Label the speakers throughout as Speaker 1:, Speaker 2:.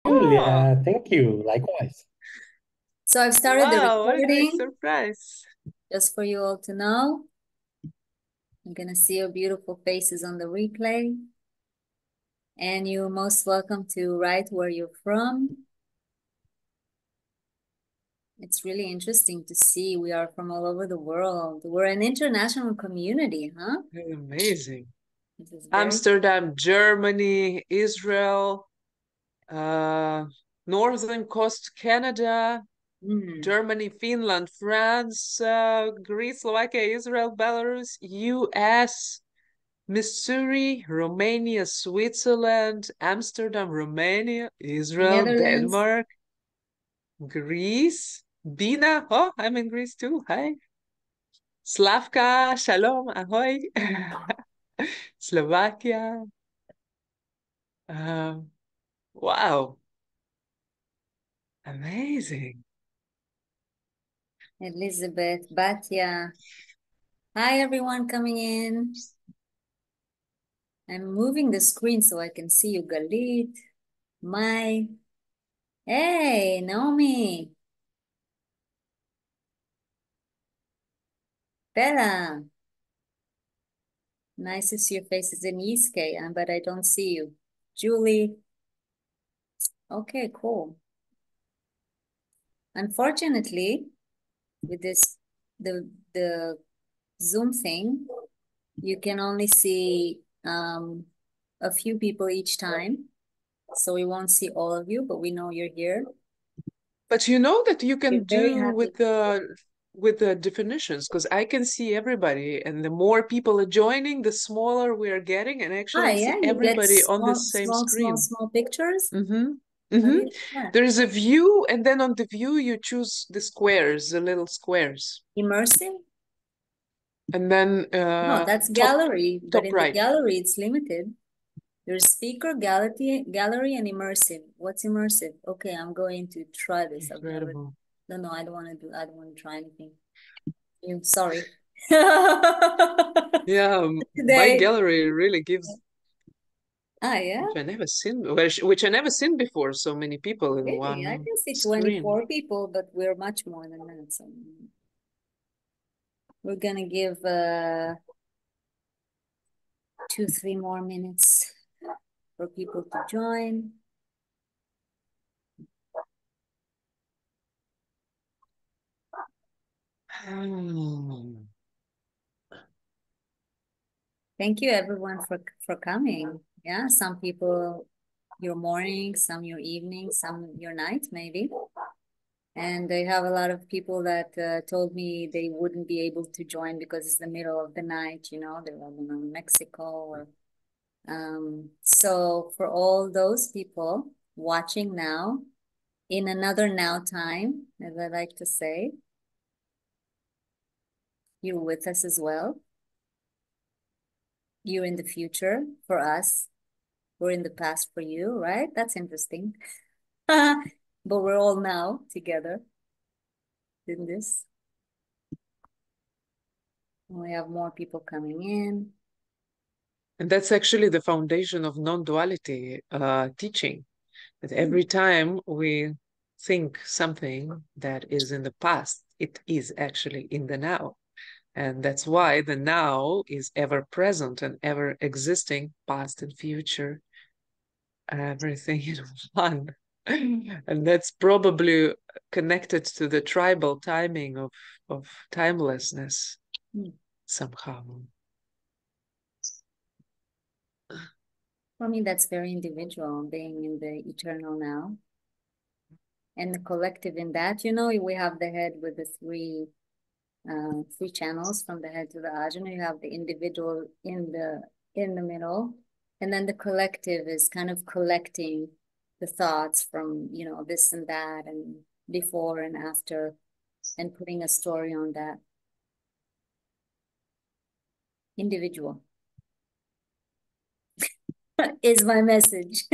Speaker 1: Oh,
Speaker 2: Julia, thank you. Likewise.
Speaker 1: so I've started the
Speaker 3: wow, what a great
Speaker 1: recording
Speaker 3: surprise.
Speaker 1: just for you all to know. I'm gonna see your beautiful faces on the replay. And you're most welcome to write where you're from. It's really interesting to see we are from all over the world. We're an international community, huh?
Speaker 3: Amazing.
Speaker 1: This is very
Speaker 3: Amsterdam, Germany, Israel, Northern Coast, Canada,
Speaker 1: mm.
Speaker 3: Germany, Finland, France, Greece, Slovakia, Israel, Belarus, US, Missouri, Romania, Switzerland, Amsterdam, Romania, Israel,
Speaker 1: Netherlands.
Speaker 3: Denmark, Greece, Dina. Oh, I'm in Greece too. Hi. Slavka, Shalom, Ahoy. Slovakia. Um, wow, amazing.
Speaker 1: Elizabeth, Batya. Hi, everyone coming in. I'm moving the screen so I can see you, Galit, Mai. Hey, Naomi, Bella. Nice to see your faces in Yiske, but I don't see you. Julie. Okay, cool. Unfortunately, with this the Zoom thing, you can only see a few people each time. So we won't see all of you, but we know you're here.
Speaker 3: But you know that you
Speaker 1: We're
Speaker 3: can
Speaker 1: very
Speaker 3: do
Speaker 1: happy.
Speaker 3: with the definitions because I can see everybody, and the more people are joining, the smaller we are getting, and actually
Speaker 1: Ah,
Speaker 3: I see
Speaker 1: yeah, you get
Speaker 3: everybody on the same screen.
Speaker 1: small pictures.
Speaker 3: Mm-hmm.
Speaker 1: How do
Speaker 3: Mm-hmm.
Speaker 1: you do that?
Speaker 3: There is a view, and then on the view you choose the squares, the little squares,
Speaker 1: Immersive?
Speaker 3: and then
Speaker 1: No, that's
Speaker 3: top
Speaker 1: gallery, but
Speaker 3: top
Speaker 1: in the
Speaker 3: right.
Speaker 1: gallery it's limited. There's speaker, gallery, and immersive. What's immersive? Okay, I'm going to try this. I've never.
Speaker 3: Incredible.
Speaker 1: No, I don't want to do. I don't want to try anything. You sorry.
Speaker 3: Yeah, my
Speaker 1: Today.
Speaker 3: gallery really gives,
Speaker 1: Ah, yeah.
Speaker 3: which I never seen, which I never seen before. So many people in
Speaker 1: Really, I
Speaker 3: one
Speaker 1: can see
Speaker 3: screen.
Speaker 1: 24 people, but we're much more than that. So we're gonna give 2, 3 more minutes for people to join.
Speaker 3: Hmm.
Speaker 1: Thank you everyone for coming. Yeah, some people your morning, some your evening, some your night, maybe. And I have a lot of people that told me they wouldn't be able to join because it's the middle of the night, they're in Mexico or so for all those people watching now in another now time, as I like to say, you're with us as well. You're in the future for us. We're in the past for you, right? That's interesting. But we're all now together in this. We have more people coming in.
Speaker 3: And that's actually the foundation of non-duality teaching. That every time we think something that is in the past, it is actually in the now. And that's why the now is ever present and ever existing, past and future, everything in one. And that's probably connected to the tribal timing of timelessness
Speaker 1: Hmm.
Speaker 3: somehow.
Speaker 1: For me, that's very individual, being in the eternal now. And the collective in that, we have the head with the three channels from the head to the ajna. You have the individual in the middle, and then the collective is kind of collecting the thoughts from this and that and before and after, and putting a story on that individual is my message.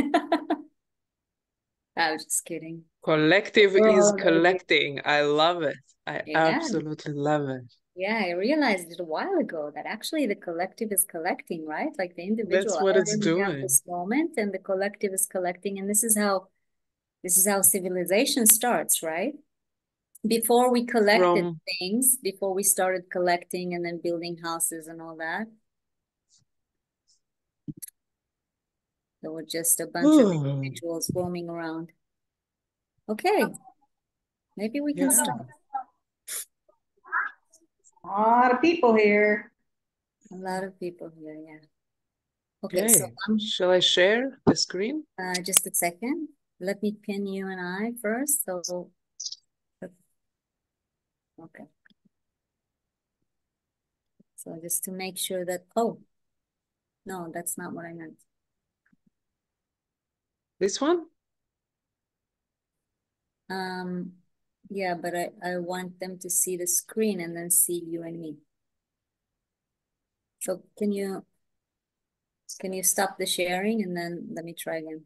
Speaker 1: I was just kidding.
Speaker 3: Collective
Speaker 1: We're
Speaker 3: is
Speaker 1: all very,
Speaker 3: collecting. I love it. I
Speaker 1: yeah.
Speaker 3: absolutely love it.
Speaker 1: Yeah, I realized it a while ago that actually the collective is collecting, right? Like the individual,
Speaker 3: That's what
Speaker 1: I
Speaker 3: it's
Speaker 1: already have
Speaker 3: doing.
Speaker 1: this moment and the collective is collecting. And this is how This is how civilization starts, right? Before we collected
Speaker 3: From
Speaker 1: things, before we started collecting and then building houses and all that, there were just a bunch of individuals roaming around. Okay, maybe we can start.
Speaker 4: A lot of people here.
Speaker 1: A lot of people here, yeah.
Speaker 3: Okay,
Speaker 1: so
Speaker 3: shall I share the screen?
Speaker 1: Just a second. Let me pin you and I first. So, okay. So just to make sure that, oh, no, that's not what I meant.
Speaker 3: This one?
Speaker 1: Yeah, but I want them to see the screen and then see you and me. So can you stop the sharing and then let me try again?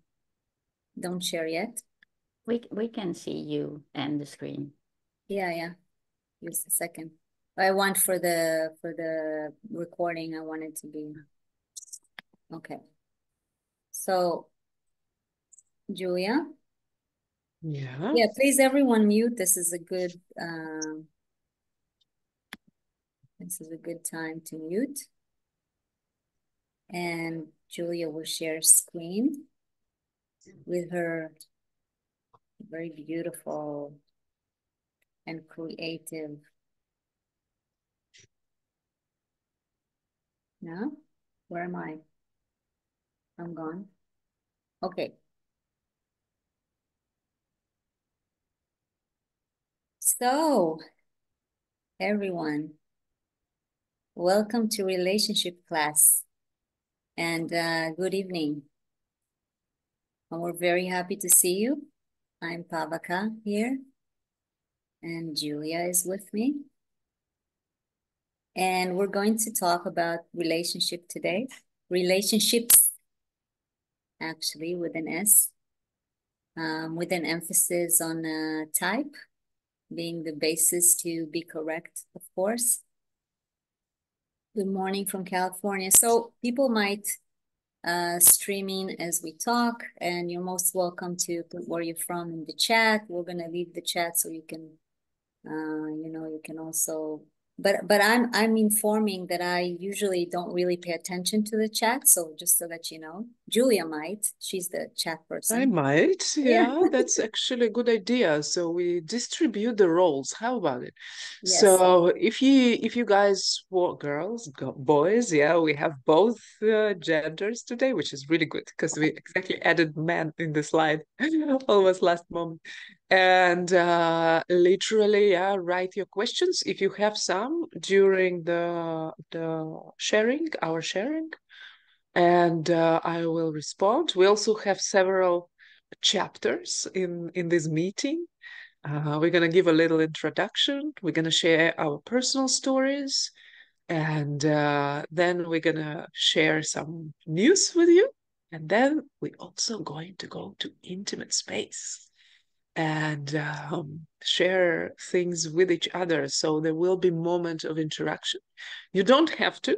Speaker 1: Don't share yet.
Speaker 5: We can see you and the screen.
Speaker 1: Yeah. Just a second. I want for the recording, I want it to be okay. So Julia.
Speaker 3: Yeah.
Speaker 1: Yeah, please everyone mute. This is a good time to mute. And Julia will share screen with her very beautiful and creative. Now, where am I? I'm gone. Okay. So, everyone, welcome to relationship class and good evening. And we're very happy to see you. I'm Pavaka here and Julia is with me. And we're going to talk about relationship today. Relationships, actually, with an S, with an emphasis on type, being the basis to be correct, of course. Good morning from California. So people might stream in as we talk, and you're most welcome to put where you're from in the chat. We're gonna leave the chat so you can, you can also. But I'm informing that I usually don't really pay attention to the chat, so just so that you know, Julia might. She's the chat person.
Speaker 3: I might,
Speaker 1: Yeah.
Speaker 3: that's actually a good idea. So we distribute the roles. How about it?
Speaker 1: Yes.
Speaker 3: So if you guys want girls, boys, yeah, we have both genders today, which is really good because we exactly added man in the slide almost last moment. And literally, yeah, write your questions if you have some during the sharing, our sharing. And I will respond. We also have several chapters in this meeting. We're going to give a little introduction. We're going to share our personal stories. And then we're going to share some news with you. And then we're also going to go to intimate space and share things with each other. So there will be moment of interaction. You don't have to,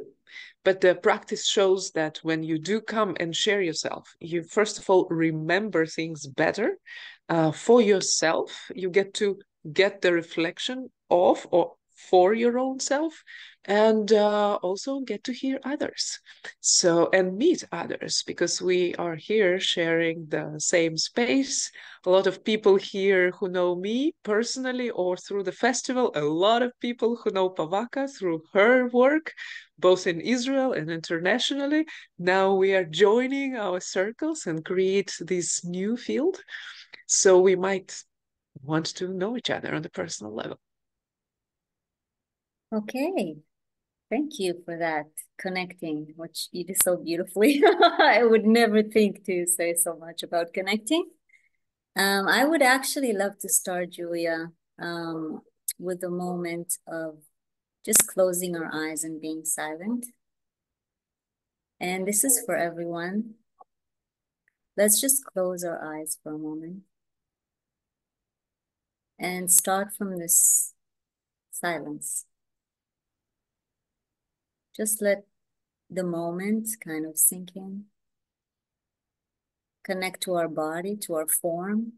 Speaker 3: but the practice shows that when you do come and share yourself, you first of all remember things better for yourself. You get to get the reflection of or for your own self, and also get to hear others. So, and meet others, because we are here sharing the same space. A lot of people here who know me personally or through the festival, a lot of people who know Pavaka through her work, both in Israel and internationally. Now we are joining our circles and create this new field. So we might want to know each other on the personal level.
Speaker 1: Okay. Thank you for that connecting, which you did so beautifully. I would never think to say so much about connecting. I would actually love to start, Julia, with a moment of just closing our eyes and being silent. And this is for everyone. Let's just close our eyes for a moment and start from this silence. Just let the moment kind of sink in. Connect to our body, to our form.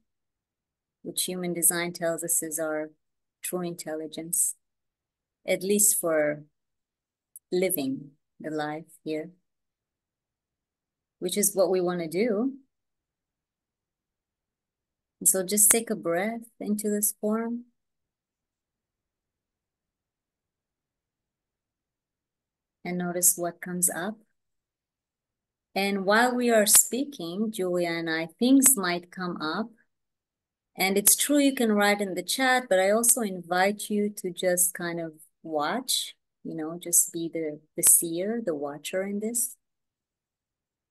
Speaker 1: which human design tells us is our true intelligence, at least for living the life here, which is what we want to do. And so just take a breath into this form. And notice what comes up. And while we are speaking, Julia and I, things might come up. And it's true you can write in the chat, but I also invite you to just kind of watch, you know, just be the seer, the watcher in this.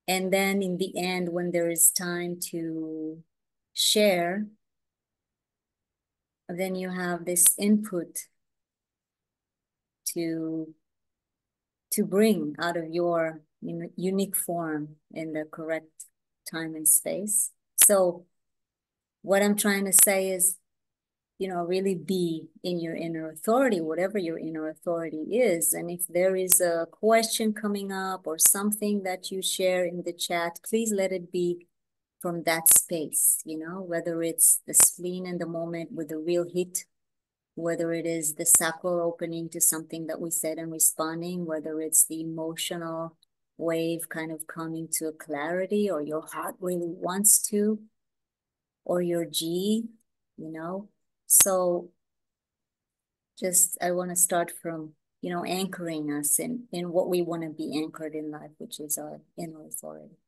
Speaker 1: And then in the end, when there is time to share, then you have this input to bring out of your unique form in the correct time and space. So what I'm trying to say is, you know, really be in your inner authority, whatever your inner authority is. And if there is a question coming up or something that you share in the chat, please let it be from that space, you know, whether it's the spleen in the moment with the real hit, whether it is the sacral opening to something that we said and responding, whether it's the emotional wave kind of coming to a clarity, or your heart really wants to, or your G, you know. So just, I want to start from, you know, anchoring us in what we want to be anchored in life, which is our inner authority.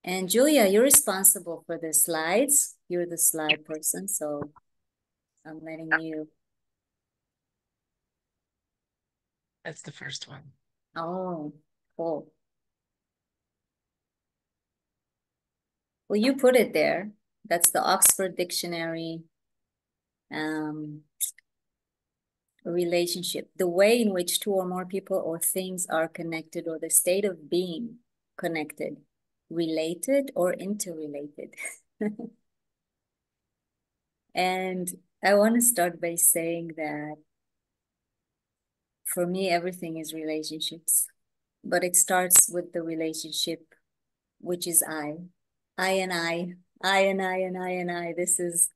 Speaker 1: And Julia, you're responsible for the slides. You're the slide person, so I'm letting you.
Speaker 3: That's the first one.
Speaker 1: Oh, cool. Well, you put it there. That's the Oxford Dictionary relationship. The way in which two or more people or things are connected, or the state of being connected, related or interrelated. And I want to start by saying that for me, everything is relationships, but it starts with the relationship, which is I and I. This is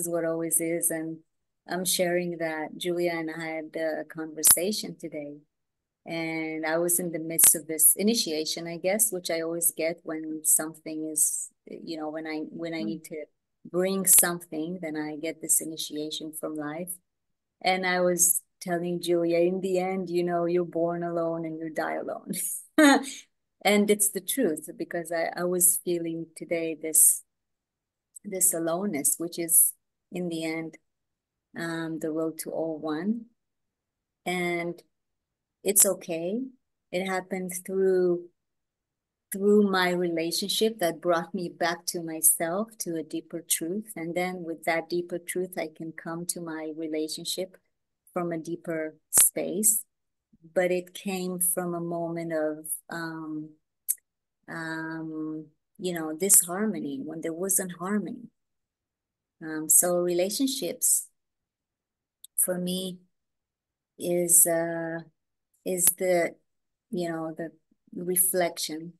Speaker 1: what always is. And I'm sharing that Julia and I had a conversation today, and I was in the midst of this initiation, I guess, which I always get when something is, you know, when I need to bring something, then I get this initiation from life. And I was telling Julia, in the end, you know, you're born alone and you die alone. And it's the truth, because I was feeling today this aloneness, which is in the end the road to all one. And it's okay. It happened through my relationship that brought me back to myself, to a deeper truth. And then with that deeper truth, I can come to my relationship from a deeper space. But it came from a moment of, you know, disharmony, when there wasn't harmony. So relationships for me is the, you know, the reflection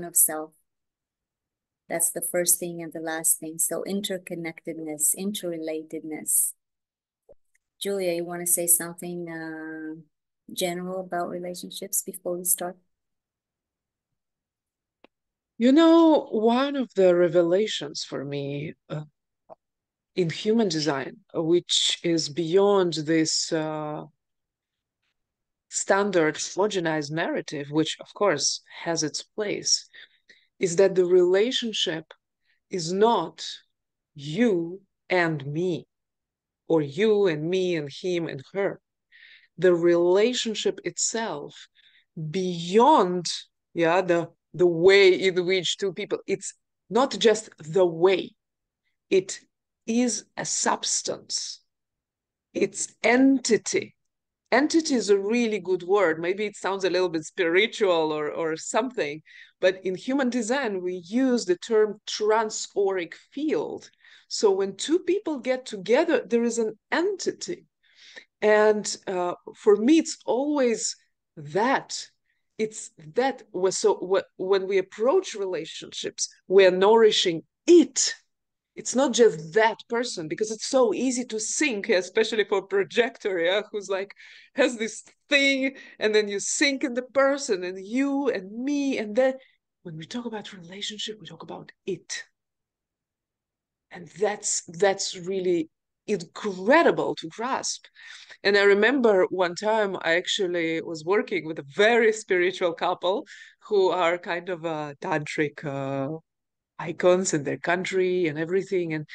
Speaker 1: of self. That's the first thing and the last thing. So interconnectedness, interrelatedness. Julia, you want to say something general about relationships before we start?
Speaker 3: You know, one of the revelations for me in human design, which is beyond this standard homogenized narrative, which of course has its place, is that the relationship is not you and me, or you and me and him and her. The relationship itself, beyond the way in which two people, it's not just the way, it is a substance, it's entity. Entity is a really good word. Maybe it sounds a little bit spiritual or something, but in human design, we use the term transauric field. So when two people get together, there is an entity. And for me, it's always that. It's that. So when we approach relationships, we are nourishing it. It's not just that person, because it's so easy to sync, especially for projector, yeah, who's like has this thing, and then you sync in the person, and you and me, and then when we talk about relationship, we talk about it. And that's really incredible to grasp. And I remember one time I actually was working with a very spiritual couple who are kind of a tantric icons in their country and everything.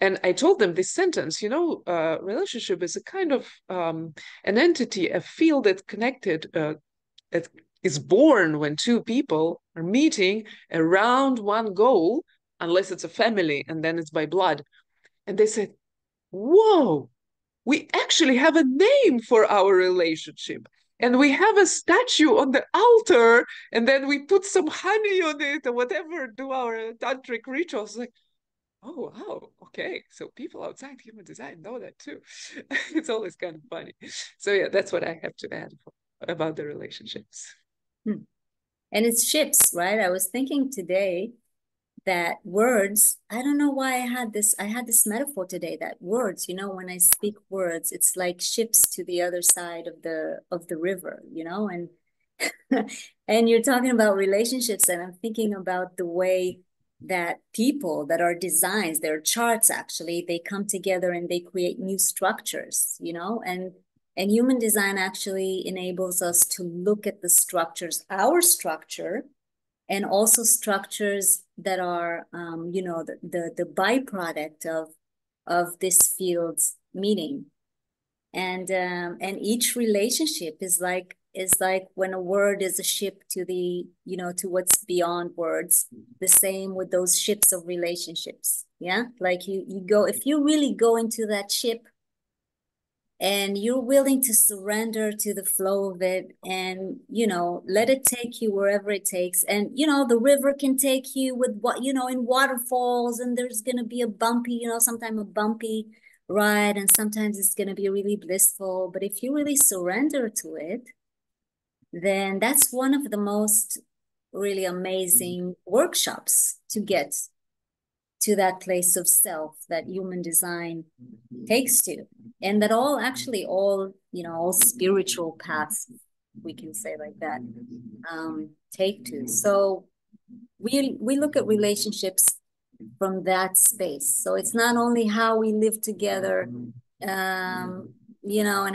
Speaker 3: And I told them this sentence, relationship is a kind of an entity, a field that connected, that is born when two people are meeting around one goal, unless it's a family, and then it's by blood. And they said, whoa, we actually have a name for our relationship. And we have a statue on the altar, and then we put some honey on it or whatever, do our tantric rituals. Like, oh, wow, okay. So people outside human design know that too. It's always kind of funny. So yeah, that's what I have to add about the relationships.
Speaker 1: And it's ships, right? I was thinking today that words, I don't know why I had this metaphor today, that words, when I speak words, it's like ships to the other side of the river, and and you're talking about relationships, and I'm thinking about the way that people that are designs, their charts actually, they come together and they create new structures, and human design actually enables us to look at the structures, our structure, and also structures that are, the byproduct of this field's meeting, and each relationship is like when a word is a ship to the, to what's beyond words. The same with those ships of relationships, yeah. Like you go, if you really go into that ship, and you're willing to surrender to the flow of it, and let it take you wherever it takes. And the river can take you with what, in waterfalls, and there's going to be a bumpy, sometimes a bumpy ride, and sometimes it's going to be really blissful. But if you really surrender to it, then that's one of the most really amazing workshops to get to that place of self that human design takes to, and that all spiritual paths, we can say like that, take to. So we look at relationships from that space. So it's not only how we live together, and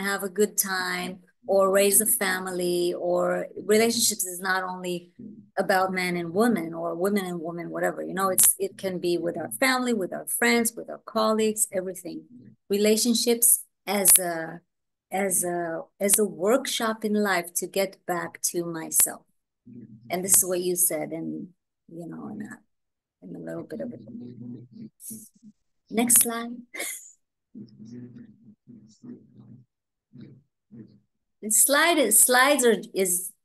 Speaker 1: have a good time, or raise a family, or relationships is not only about men and women, or women and women, whatever, it can be with our family, with our friends, with our colleagues, everything. Relationships as a workshop in life to get back to myself. And this is what you said, and in a little bit of it. Next slide. Slides are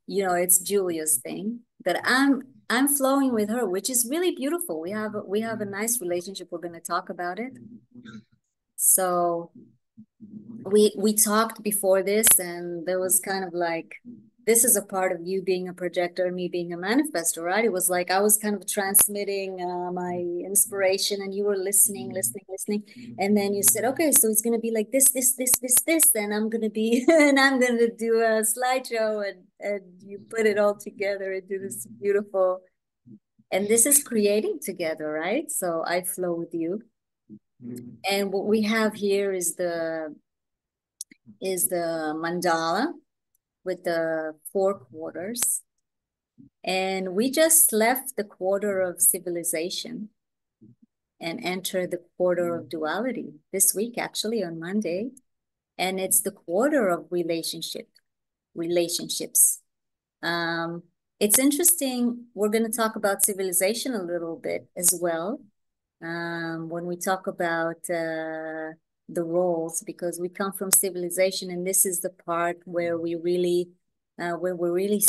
Speaker 1: it's Julia's thing, that I'm flowing with her, which is really beautiful. We have a nice relationship. We're going to talk about it. So we talked before this, and there was kind of like, this is a part of you being a projector and me being a manifestor, right? It was like I was kind of transmitting my inspiration, and you were listening, and then you said, okay, so it's going to be like this, and I'm going to be and I'm going to do a slideshow, and you put it all together and do this beautiful, and this is creating together, right? So I flow with you, and what we have here is the mandala with the 4 quarters. And we just left the quarter of civilization and entered the quarter of duality this week, actually on Monday. And it's the quarter of relationships. It's interesting. We're going to talk about civilization a little bit as well, when we talk about the roles, because we come from civilization, and this is the part where we really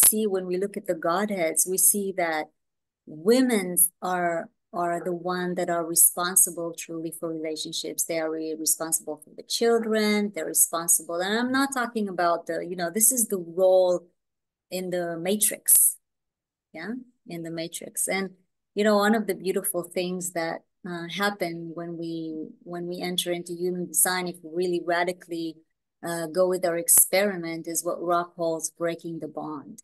Speaker 1: see, when we look at the godheads, we see that women are the one that are responsible truly for relationships. They are really responsible for the children. They're responsible, and I'm not talking about this is the role in the matrix, yeah, in the matrix. one of the beautiful things that happen when we enter into human design, if we really radically go with our experiment, is what Rock calls breaking the bond.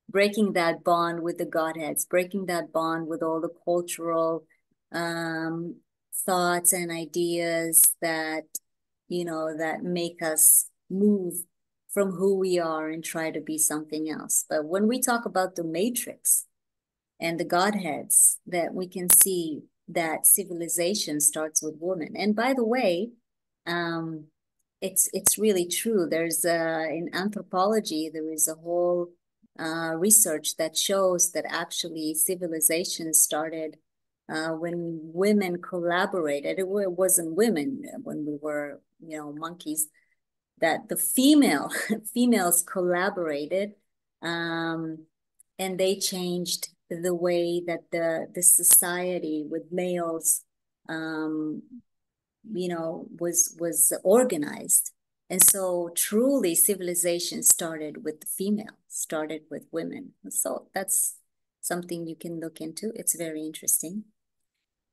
Speaker 1: Breaking that bond with the Godheads, breaking that bond with all the cultural thoughts and ideas that that make us move from who we are and try to be something else. But when we talk about the matrix and the Godheads, that we can see that civilization starts with women. And by the way, it's really true. There's in anthropology, there is a whole research that shows that actually civilization started when women collaborated. It wasn't women when we were, monkeys, that the females collaborated, and they changed the way that the society with males was organized. And so truly civilization started with the female, started with women. So that's something you can look into. It's very interesting.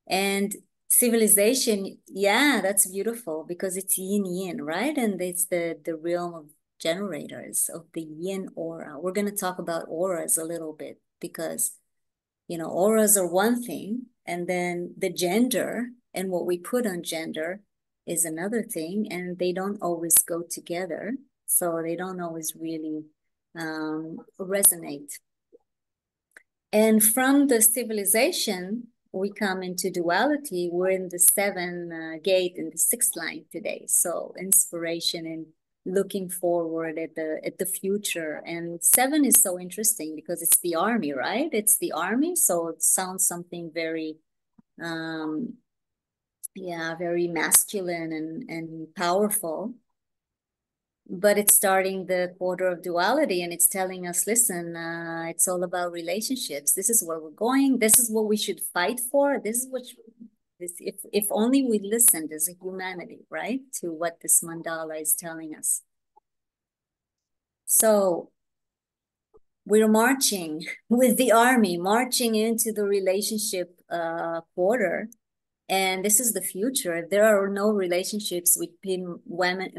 Speaker 1: And civilization, yeah, that's beautiful because it's yin yin, right? And it's the realm of generators of the yin aura. We're going to talk about auras a little bit because auras are one thing, and then the gender and what we put on gender is another thing, and they don't always go together. So they don't always really resonate. And from the civilization, we come into duality. We're in the 7 gate in the 6th line today. So inspiration and looking forward at the future. And 7 is so interesting because it's the army, right? It's the army. So it sounds something very, very masculine and powerful. But it's starting the quarter of duality, and it's telling us, listen, it's all about relationships. This is where we're going. This is what we should fight for. This is what if only we listened as a humanity, right, to what this mandala is telling us. So we're marching with the army, marching into the relationship quarter. And this is the future. If there are no relationships between women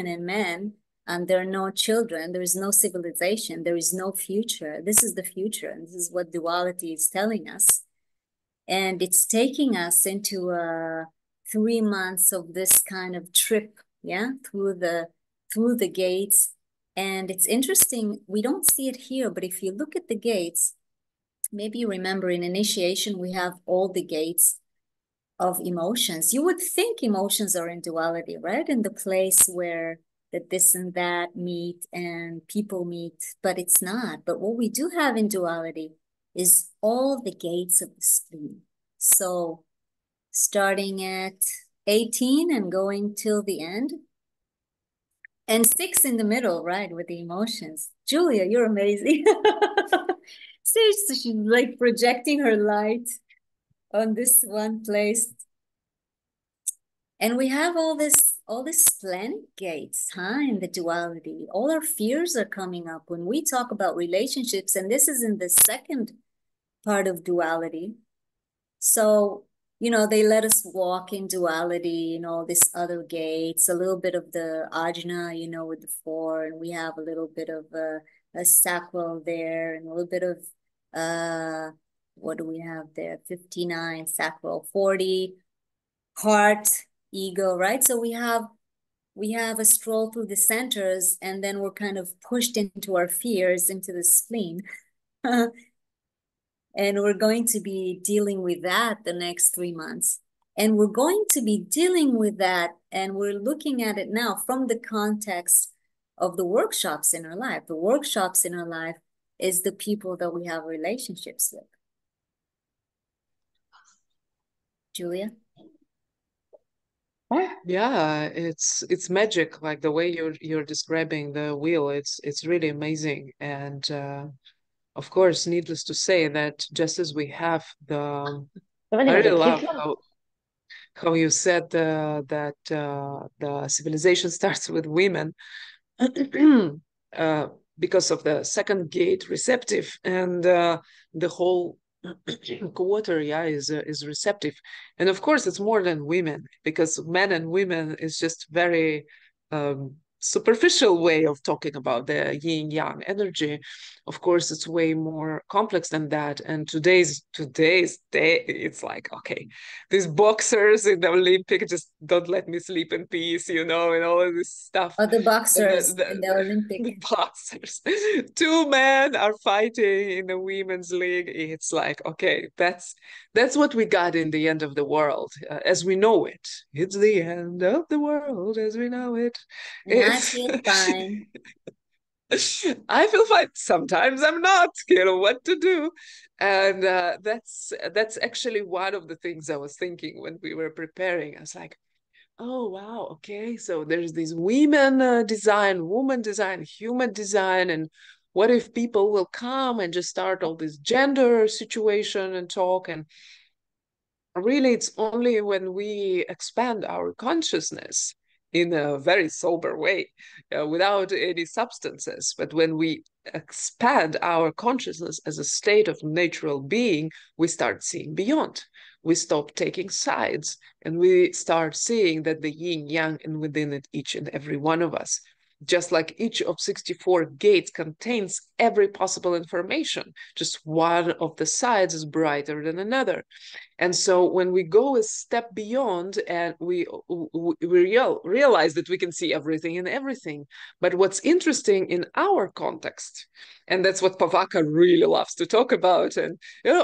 Speaker 1: and men, and there are no children, there is no civilization, there is no future. This is the future. And this is what duality is telling us. And it's taking us into 3 months of this kind of trip, through the gates. And it's interesting, we don't see it here, but if you look at the gates, maybe you remember in initiation, we have all the gates of emotions. You would think emotions are in duality, right? In the place where the this and that meet and people meet, but it's not. But what we do have in duality is all the gates of the spleen. So starting at 18 and going till the end, and 6 in the middle, right, with the emotions. Julia, you're amazing. See, so she's like projecting her light on this one place. And we have all these splenic gates, in the duality. All our fears are coming up when we talk about relationships, and this is in the 2nd part of duality. So, they let us walk in duality, this other gates, a little bit of the ajna, with the 4, and we have a little bit of a sacral there, and a little bit of, what do we have there? 59, sacral, 40, heart, ego, right? So we have a stroll through the centers, and then we're kind of pushed into our fears, into the spleen. And we're going to be dealing with that the next 3 months. And we're going to be dealing with that, and we're looking at it now from the context of the workshops in our life. The workshops in our life is the people that we have relationships with. Julia?
Speaker 3: Yeah, it's magic, like the way you're describing the wheel. It's really amazing. And of course, needless to say that just as we have I really love how you said that the civilization starts with women. because of the second gate, receptive, and the whole quarter, yeah, is receptive. And of course, it's more than women, because men and women is just very superficial way of talking about the yin yang energy. Of course, it's way more complex than that. And today's day, it's like, okay, these boxers in the Olympic just don't let me sleep in peace, and all of this stuff.
Speaker 1: Oh, the boxers in the
Speaker 3: The
Speaker 1: Olympic.
Speaker 3: boxers. Two men are fighting in the women's league. It's like, okay, that's what we got in the end of the world, as we know it. It's the end of the world as we know it.
Speaker 1: And I feel fine.
Speaker 3: I feel fine. Sometimes I'm not, what to do. And that's actually one of the things I was thinking when we were preparing. I was like, oh, wow, okay. So there's this women design, woman design, human design. And what if people will come and just start all this gender situation and talk? And really, it's only when we expand our consciousness in a very sober way, without any substances, but when we expand our consciousness as a state of natural being, we start seeing beyond. We stop taking sides, and we start seeing that the yin yang and within it, each and every one of us, just like each of 64 gates contains every possible information, just one of the sides is brighter than another. And so when we go a step beyond and we realize that we can see everything and everything, but what's interesting in our context, and that's what Pavaka really loves to talk about. And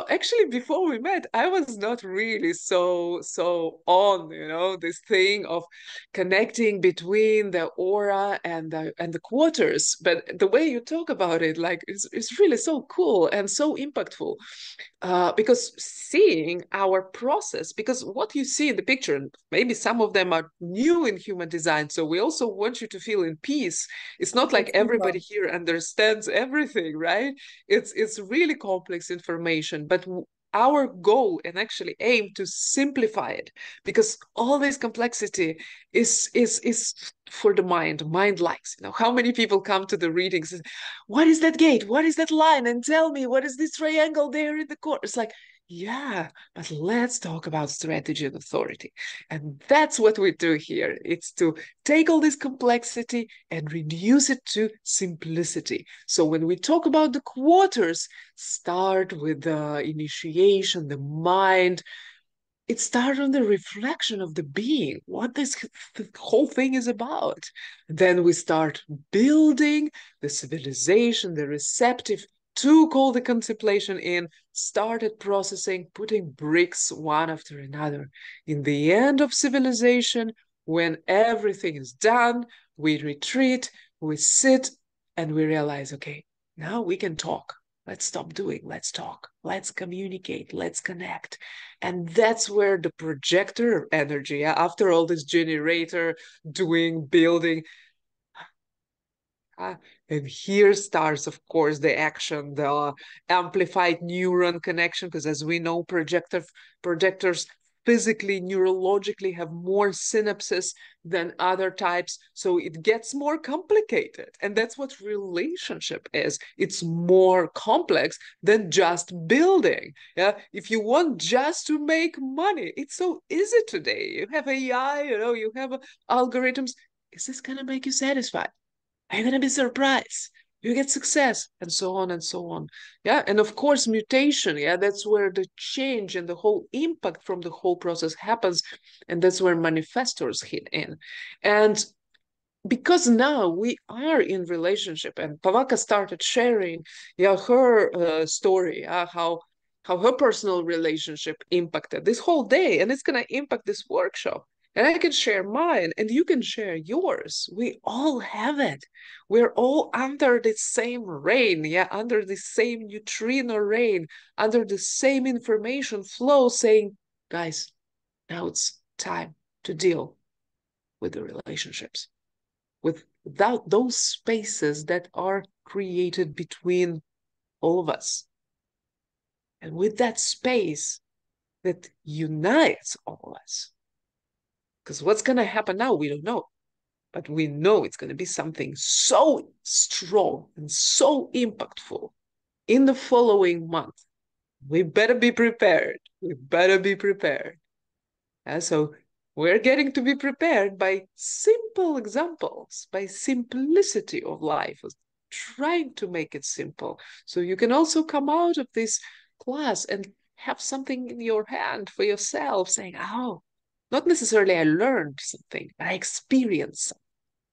Speaker 3: actually, before we met, I was not really so on this thing of connecting between the aura and the quarters. But the way you talk about it, like, is really so cool and so impactful. Because seeing our process, because what you see in the picture, and maybe some of them are new in human design, so we also want you to feel in peace. It's not like everybody here understands everything, right? It's really complex information, but our goal and actually aim to simplify it, because all this complexity is for the mind likes. How many people come to the readings and, what is that gate, what is that line, and tell me what is this triangle there in the corner. It's like, yeah, but let's talk about strategy and authority. And that's what we do here. It's to take all this complexity and reduce it to simplicity. So when we talk about the quarters, start with the initiation, the mind. It starts on the reflection of the being, what this whole thing is about. Then we start building the civilization, the receptive, took all the contemplation in, started processing, putting bricks one after another. In the end of civilization, when everything is done, we retreat, we sit, and we realize, okay, now we can talk. Let's stop doing, let's talk, let's communicate, let's connect. And that's where the projector energy, after all this generator doing, building, and here starts, of course, the action, the amplified neuron connection, because as we know, projectors physically, neurologically have more synapses than other types. So it gets more complicated. And that's what relationship is. It's more complex than just building. Yeah. If you want just to make money, it's so easy today. You have AI, you have algorithms. Is this going to make you satisfied? Are you going to be surprised? You get success, and so on and so on. Yeah. And of course, mutation. Yeah. That's where the change and the whole impact from the whole process happens. And that's where manifestors hit in. And because now we are in relationship, and Pavaka started sharing, her story, how her personal relationship impacted this whole day, and it's going to impact this workshop. And I can share mine, and you can share yours. We all have it. We're all under the same rain, under the same neutrino rain, under the same information flow, saying, guys, now it's time to deal with the relationships, without those spaces that are created between all of us. And with that space that unites all of us. Because what's going to happen now, we don't know. but we know it's going to be something so strong and so impactful in the following month. We better be prepared. We better be prepared. And so we're getting to be prepared by simple examples, by simplicity of life, trying to make it simple. So you can also come out of this class and have something in your hand for yourself, saying, oh, not necessarily I learned something, but I experienced something.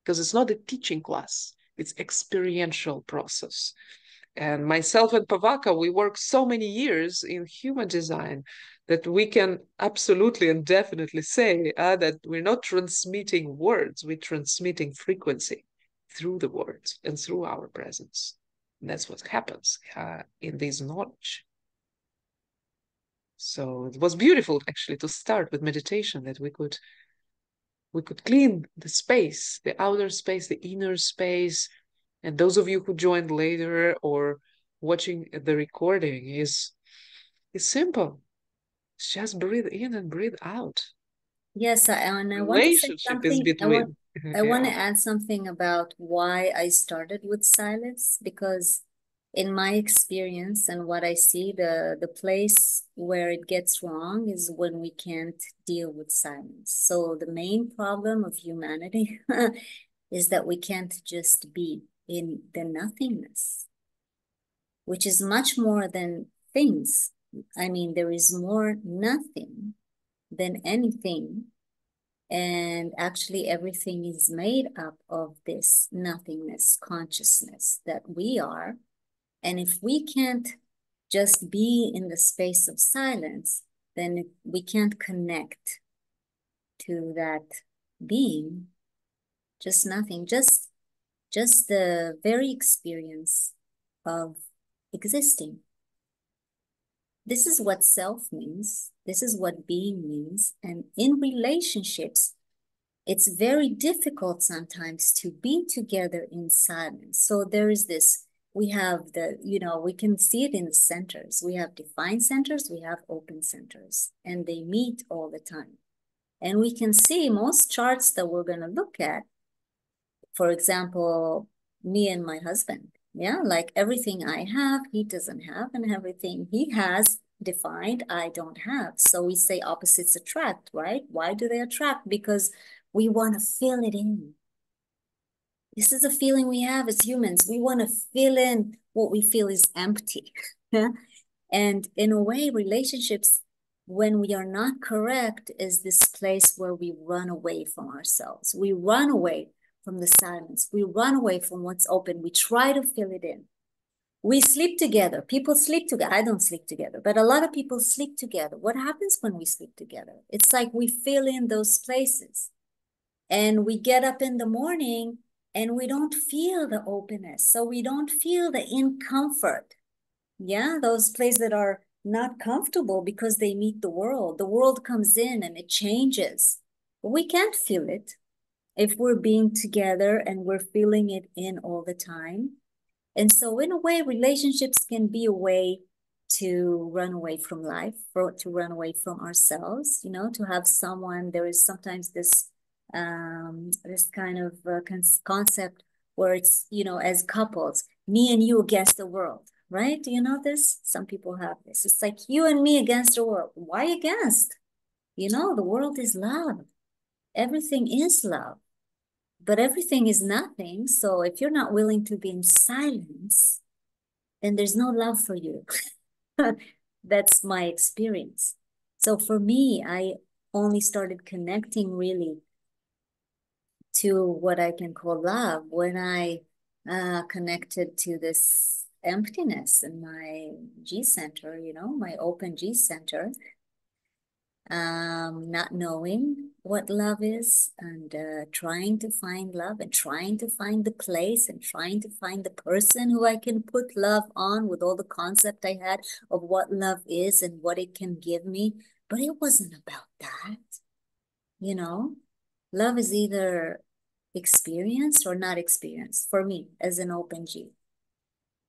Speaker 3: Because it's not a teaching class, it's experiential process. And myself and Pavaka, we work so many years in human design that we can absolutely and definitely say that we're not transmitting words, we're transmitting frequency through the words and through our presence. And that's what happens in this knowledge. So it was beautiful actually to start with meditation, that we could clean the space, the outer space, the inner space. And those of you who joined later or watching the recording, is simple. Just breathe in and breathe out.
Speaker 1: Yes, and I want to say
Speaker 3: Relationship is
Speaker 1: something.
Speaker 3: between.
Speaker 1: I want to
Speaker 3: Yeah.
Speaker 1: add something about why I started with silence, because in my experience and what I see, the place where it gets wrong is when we can't deal with silence. So the main problem of humanity is that we can't just be in the nothingness, which is much more than things. I mean, there is more nothing than anything. And actually, everything is made up of this nothingness consciousness that we are. And if we can't just be in the space of silence, then we can't connect to that being, just nothing, just the very experience of existing. This is what self means. This is what being means. And in relationships, it's very difficult sometimes to be together in silence. So there is this, we have the, we can see it in the centers. We have defined centers, we have open centers, and they meet all the time. And we can see most charts that we're going to look at, for example, me and my husband, yeah, like everything I have, he doesn't have, and everything he has defined, I don't have. So we say opposites attract, right? Why do they attract? Because we want to fill it in. This is a feeling we have as humans. We want to fill in what we feel is empty. And in a way, relationships, when we are not correct, is this place where we run away from ourselves. We run away from the silence. We run away from what's open. We try to fill it in. We sleep together. People sleep together. I don't sleep together, but a lot of people sleep together. What happens when we sleep together? It's like we fill in those places. And we get up in the morning and we don't feel the openness. So we don't feel the incomfort. Yeah, those places that are not comfortable because they meet the world. The world comes in and it changes. But we can't feel it if we're being together and we're feeling it in all the time. And so in a way, relationships can be a way to run away from life, to run away from ourselves, to have someone. There is sometimes this kind of concept where it's, as couples, me and you against the world, right? Do you know this? Some people have this. It's like you and me against the world. Why against? The world is love. Everything is love. But everything is nothing. So if you're not willing to be in silence, then there's no love for you. That's my experience. So for me, I only started connecting really to what I can call love when I connected to this emptiness in my G center, my open G center. Not knowing what love is and trying to find love and trying to find the place and trying to find the person who I can put love on with all the concept I had of what love is and what it can give me. But it wasn't about that. Love is either experienced or not experienced for me as an open G.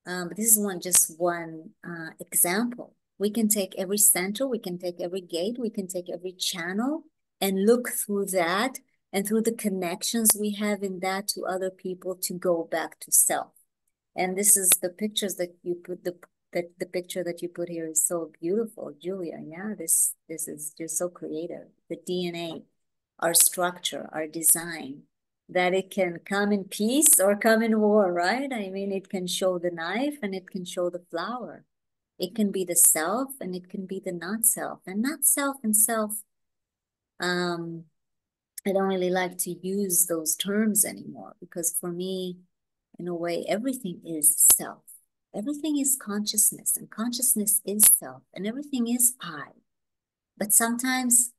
Speaker 1: But this is just one example. We can take every center, we can take every gate, we can take every channel and look through that and through the connections we have in that to other people, to go back to self. And this is the pictures that you put, the picture that you put here is so beautiful, Julia. Yeah, this is just so creative. The DNA, our structure, our design, that it can come in peace or come in war, right? I mean, it can show the knife and it can show the flower. It can be the self and it can be the not self. And not self and self, I don't really like to use those terms anymore, because for me, in a way, everything is self. Everything is consciousness, and consciousness is self, and everything is I. But sometimes,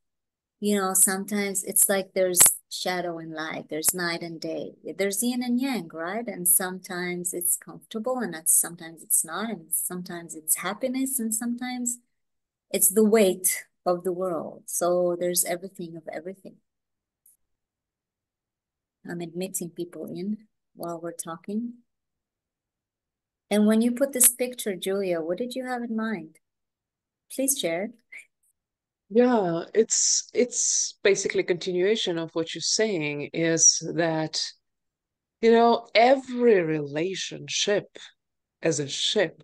Speaker 1: sometimes it's like there's shadow and light, there's night and day, there's yin and yang, right? And sometimes it's comfortable, and sometimes it's not, and sometimes it's happiness, and sometimes it's the weight of the world. So there's everything of everything. I'm admitting people in while we're talking. And when you put this picture, Julia, what did you have in mind? Please share it.
Speaker 3: Yeah, it's basically a continuation of what you're saying, is that, every relationship as a ship,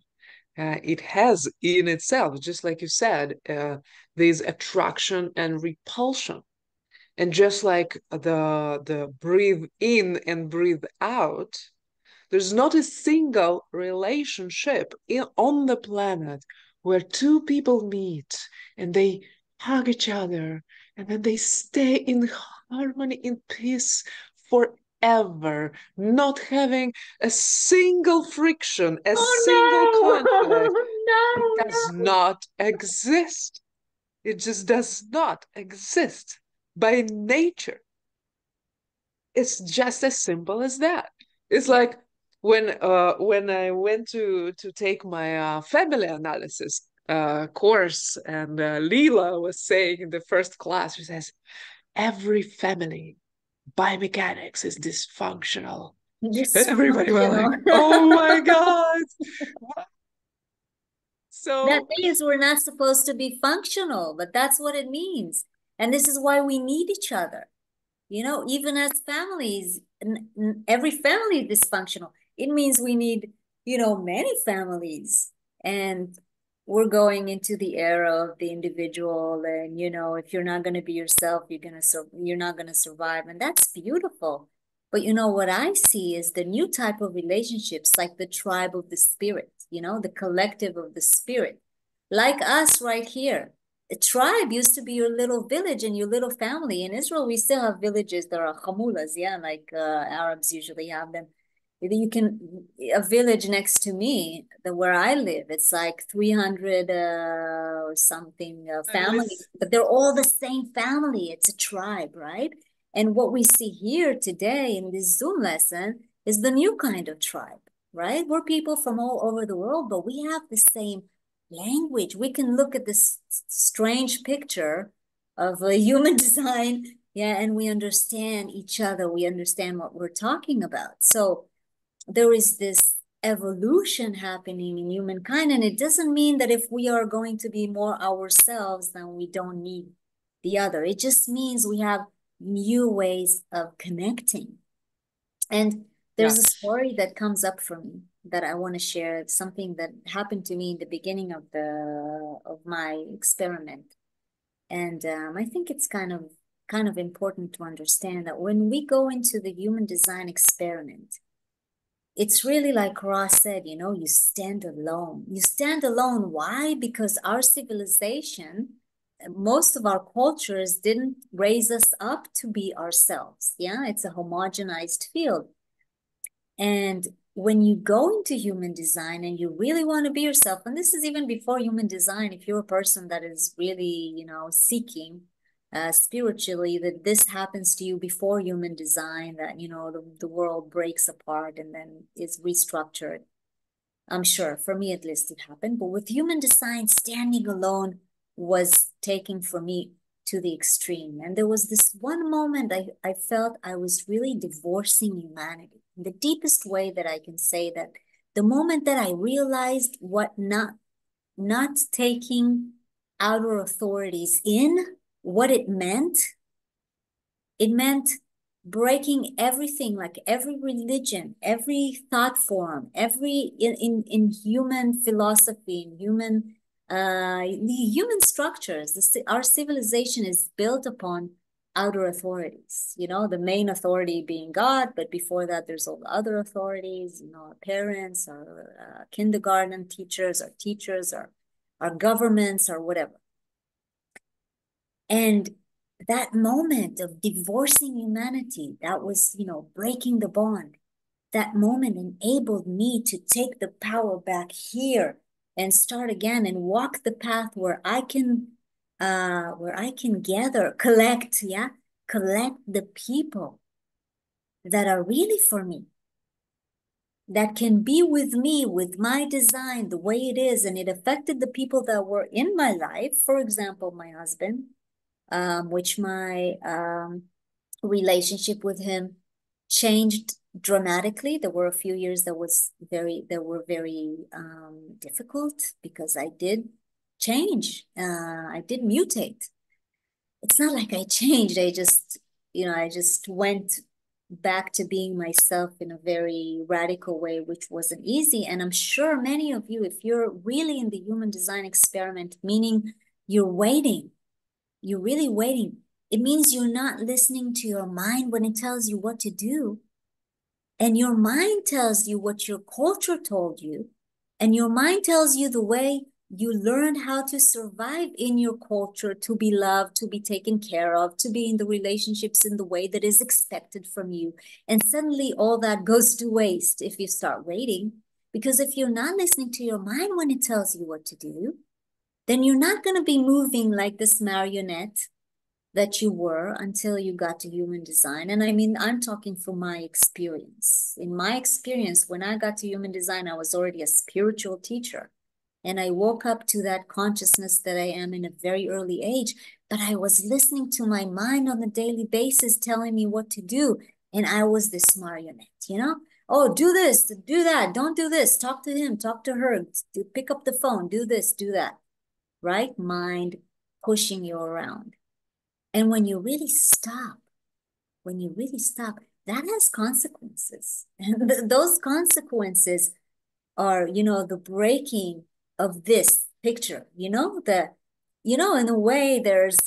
Speaker 3: it has in itself, just like you said, there's attraction and repulsion. And just like the breathe in and breathe out, there's not a single relationship on the planet where two people meet and they hug each other and then they stay in harmony, in peace forever, not having a single friction, a single conflict. It does not exist. It just does not exist by nature. It's just as simple as that. It's like when I went to take my family analysis course, and Leela was saying in the first class, she says, every family by mechanics is dysfunctional. And everybody was like, oh my God. What? So
Speaker 1: that means we're not supposed to be functional, but that's what it means. And this is why we need each other. Even as families, every family is dysfunctional. It means we need, many families. And we're going into the era of the individual. And, if you're not going to be yourself, you're not going to survive. And that's beautiful. But what I see is the new type of relationships, like the tribe of the spirit, the collective of the spirit, like us right here. A tribe used to be your little village and your little family. In Israel, we still have villages that are chamulas, yeah, like Arabs usually have them. A village next to me, where I live, it's like 300 or something families, but they're all the same family. It's a tribe, right? And what we see here today in this Zoom lesson is the new kind of tribe, right? We're people from all over the world, but we have the same language. We can look at this strange picture of a human design, yeah, and we understand each other. We understand what we're talking about. So there is this evolution happening in humankind, and it doesn't mean that if we are going to be more ourselves, then we don't need the other. It just means we have new ways of connecting. And there's a story that comes up for me that I want to share. It's something that happened to me in the beginning of my experiment. And I think it's kind of important to understand that when we go into the human design experiment, it's really like Ross said, you stand alone. You stand alone. Why? Because our civilization, most of our cultures didn't raise us up to be ourselves. Yeah, it's a homogenized field. And when you go into human design and you really want to be yourself, and this is even before human design, if you're a person that is really, seeking spiritually, that this happens to you before human design, that, the world breaks apart and then is restructured. I'm sure, for me at least, it happened. But with human design, standing alone was taken for me to the extreme. And there was this one moment I felt I was really divorcing humanity. In the deepest way that I can say that, the moment that I realized what not taking outer authorities in, what it meant, It meant breaking everything, like every religion, every thought form, every in human philosophy, in human the human structures. Our civilization is built upon outer authorities, you know, the main authority being God, but before that, there's all the other authorities, you know, our parents, our kindergarten teachers, our governments, or whatever. And that moment of divorcing humanity, that was, you know, breaking the bond. That moment enabled me to take the power back here and start again and walk the path where I can collect the people that are really for me, that can be with me, with my design, the way it is. And it affected the people that were in my life. For example, my husband, which my relationship with him changed dramatically. There were a few years that were very difficult because I did change. I did mutate. It's not like I changed. I just went back to being myself in a very radical way, which wasn't easy. And I'm sure many of you, if you're really in the human design experiment, meaning you're waiting, you're really waiting, it means you're not listening to your mind when it tells you what to do. And your mind tells you what your culture told you. And your mind tells you the way you learned how to survive in your culture, to be loved, to be taken care of, to be in the relationships in the way that is expected from you. And suddenly all that goes to waste if you start waiting. Because if you're not listening to your mind when it tells you what to do, then you're not going to be moving like this marionette that you were until you got to human design. And I mean, I'm talking from my experience. In my experience, when I got to human design, I was already a spiritual teacher. And I woke up to that consciousness that I am in a very early age, but I was listening to my mind on a daily basis telling me what to do. And I was this marionette, you know? Oh, do this, do that, don't do this, talk to him, talk to her, pick up the phone, do this, do that, right? Mind pushing you around. And when you really stop, that has consequences. And those consequences are, you know, the breaking of this picture, you know, in a way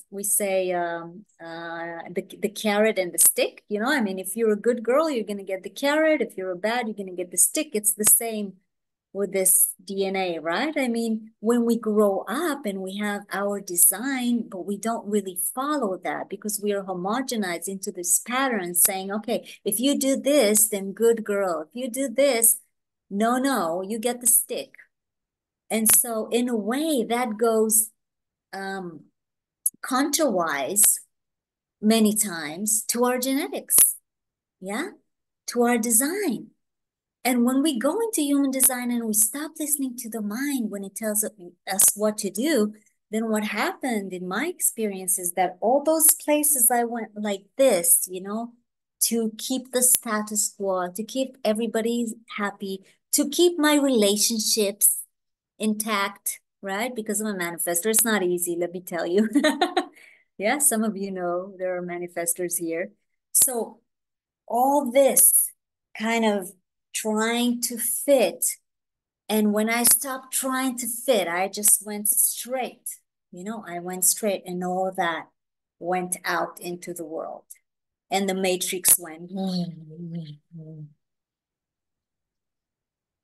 Speaker 1: we say the carrot and the stick, you know, I mean, if you're a good girl, you're going to get the carrot. If you're a bad, you're going to get the stick. It's the same with this DNA, right? I mean, when we grow up and we have our design, but we don't really follow that because we are homogenized into this pattern saying, okay, if you do this, then good girl. If you do this, no, you get the stick. And so in a way that goes counterwise many times to our genetics, yeah, to our design. And when we go into human design and we stop listening to the mind when it tells us what to do, then what happened in my experience is that all those places I went like this, you know, to keep the status quo, to keep everybody happy, to keep my relationships intact, right? Because I'm a manifestor. It's not easy, let me tell you. Yeah, some of you know there are manifestors here. So all this kind of trying to fit. And when I stopped trying to fit, I just went straight. You know, I went straight and all that went out into the world. And the matrix went. And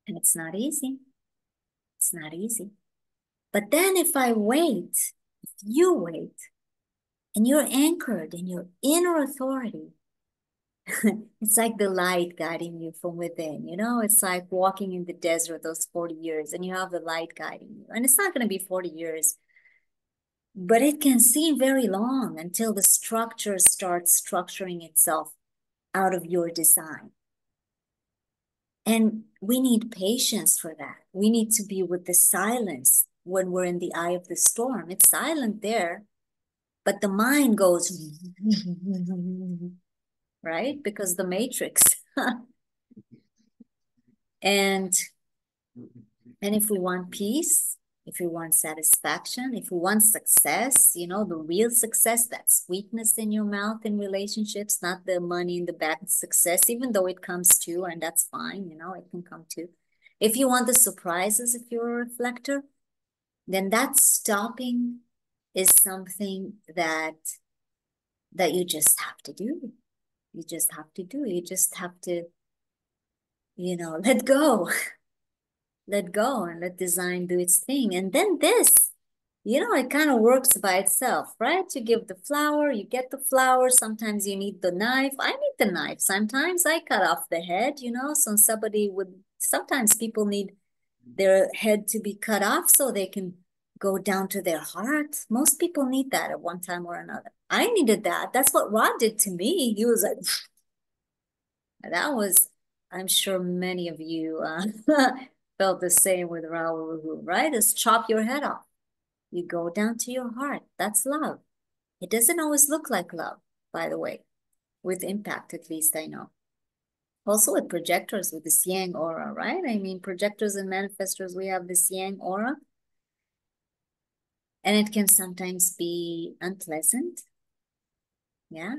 Speaker 1: it's not easy. It's not easy. But then if you wait, and you're anchored in your inner authority, it's like the light guiding you from within, you know? It's like walking in the desert those 40 years and you have the light guiding you. And it's not going to be 40 years, but it can seem very long until the structure starts structuring itself out of your design. And we need patience for that. We need to be with the silence when we're in the eye of the storm. It's silent there, but the mind goes, right? Because the matrix. And if we want peace, if we want satisfaction, if we want success, you know, the real success, that sweetness in your mouth in relationships, not the money in the bank success, even though it comes too, and that's fine, you know, it can come too. If you want the surprises, if you're a reflector, then that stopping is something that you just have to do. You just have to do. You just have to, you know, let go. Let go and let design do its thing. And then this, you know, it kind of works by itself, right? You give the flower, you get the flower. Sometimes you need the knife. I need the knife. Sometimes I cut off the head, you know, so sometimes people need their head to be cut off so they can go down to their heart. Most people need that at one time or another. I needed that. That's what Rod did to me. He was like, that was, I'm sure many of you felt the same with Raul, right? Is chop your head off. You go down to your heart. That's love. It doesn't always look like love, by the way, with impact, at least I know. Also with projectors, with this yang aura, right? I mean, projectors and manifestors, we have this yang aura. And it can sometimes be unpleasant. Yeah.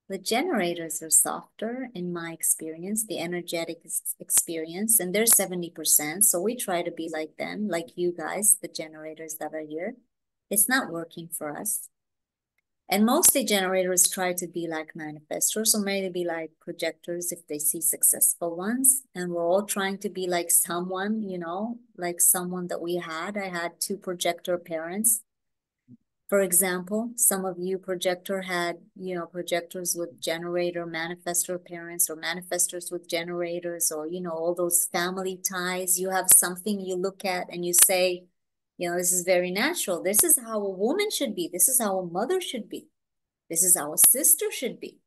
Speaker 1: The generators are softer in my experience, the energetic experience, and they're 70%. So we try to be like them, like you guys, the generators that are here. It's not working for us. And mostly generators try to be like manifestors, or maybe be like projectors if they see successful ones. And we're all trying to be like someone, you know, like someone that we had. I had 2 projector parents. For example, some of you projector had, you know, projectors with generator, manifestor parents, or manifestors with generators, or, you know, all those family ties. You have something you look at and you say, you know, this is very natural. This is how a woman should be. This is how a mother should be. This is how a sister should be.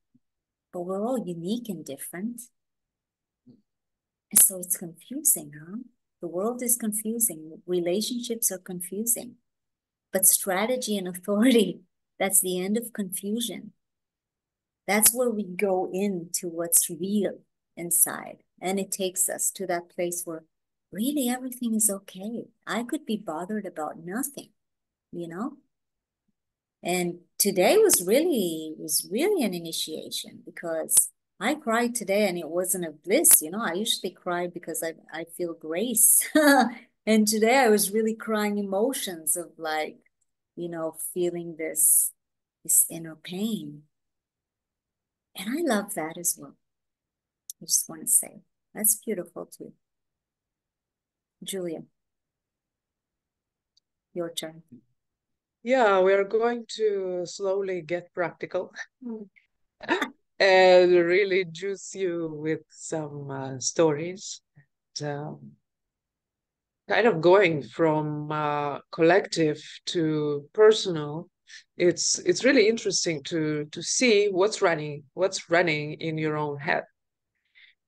Speaker 1: But we're all unique and different. And so it's confusing, huh? The world is confusing. Relationships are confusing. But strategy and authority, that's the end of confusion. That's where we go into what's real inside. And it takes us to that place where really everything is okay. I could be bothered about nothing, you know? And today was really an initiation, because I cried today and it wasn't a bliss, you know? I usually cry because I feel grace. And today I was really crying emotions of like, you know, feeling this inner pain. And I love that as well. I just want to say, that's beautiful too. Julia, your turn.
Speaker 3: Yeah, we are going to slowly get practical and really juice you with some stories. Kind of going from collective to personal. It's really interesting to see what's running in your own head.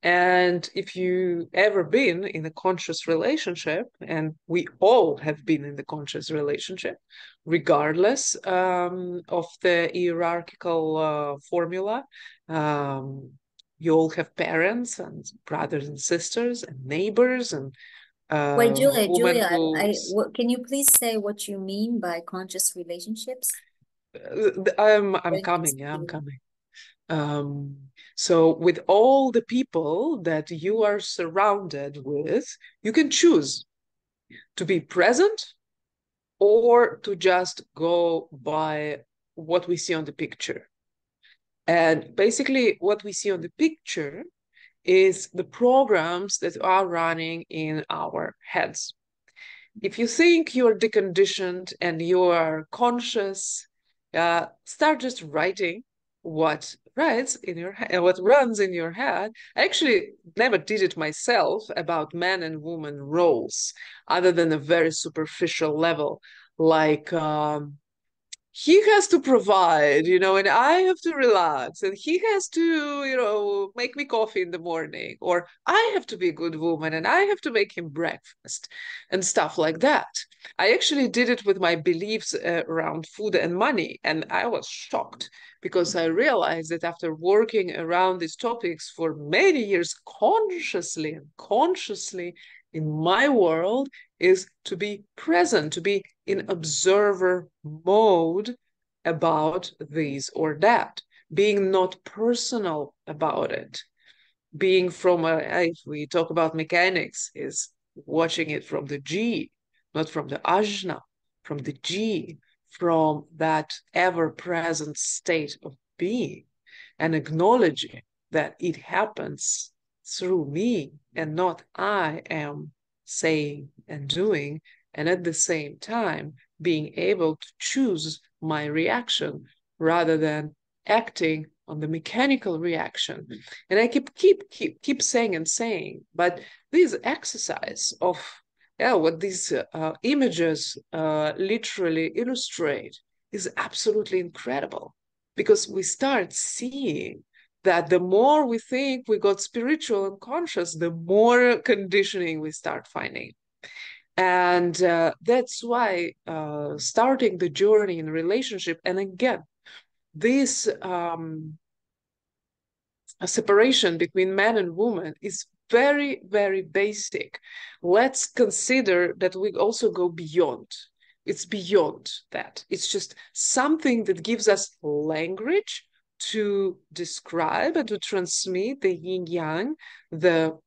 Speaker 3: And if you ever been in a conscious relationship, and we all have been in the conscious relationship, regardless of the hierarchical formula, you all have parents and brothers and sisters and neighbors and
Speaker 1: Wait, Julia,
Speaker 3: who
Speaker 1: can you please say what you mean by conscious relationships?
Speaker 3: I'm coming, yeah, I'm coming. So with all the people that you are surrounded with, you can choose to be present or to just go by what we see on the picture. And basically what we see on the picture is the programs that are running in our heads. If you think you're deconditioned and you are conscious, start just writing what runs in your head. I actually never did it myself about man and woman roles, other than a very superficial level, like he has to provide, and I have to relax, and he has to, make me coffee in the morning, or I have to be a good woman and I have to make him breakfast and stuff like that. I actually did it with my beliefs around food and money, and I was shocked because I realized that after working around these topics for many years consciously in my world, is to be present, to be in observer mode about this or that, being not personal about it, being from if we talk about mechanics, is watching it from the G, not from the ajna, from the G, from that ever-present state of being, and acknowledging that it happens through me and not I am saying and doing, and at the same time being able to choose my reaction rather than acting on the mechanical reaction. And I keep saying and saying, but this exercise of what these images literally illustrate is absolutely incredible, because we start seeing that the more we think we got spiritual and conscious, the more conditioning we start finding. And that's why starting the journey in relationship, and again, this a separation between man and woman is very, very basic. Let's consider that we also go beyond. It's beyond that. It's just something that gives us language to describe and to transmit the yin-yang, the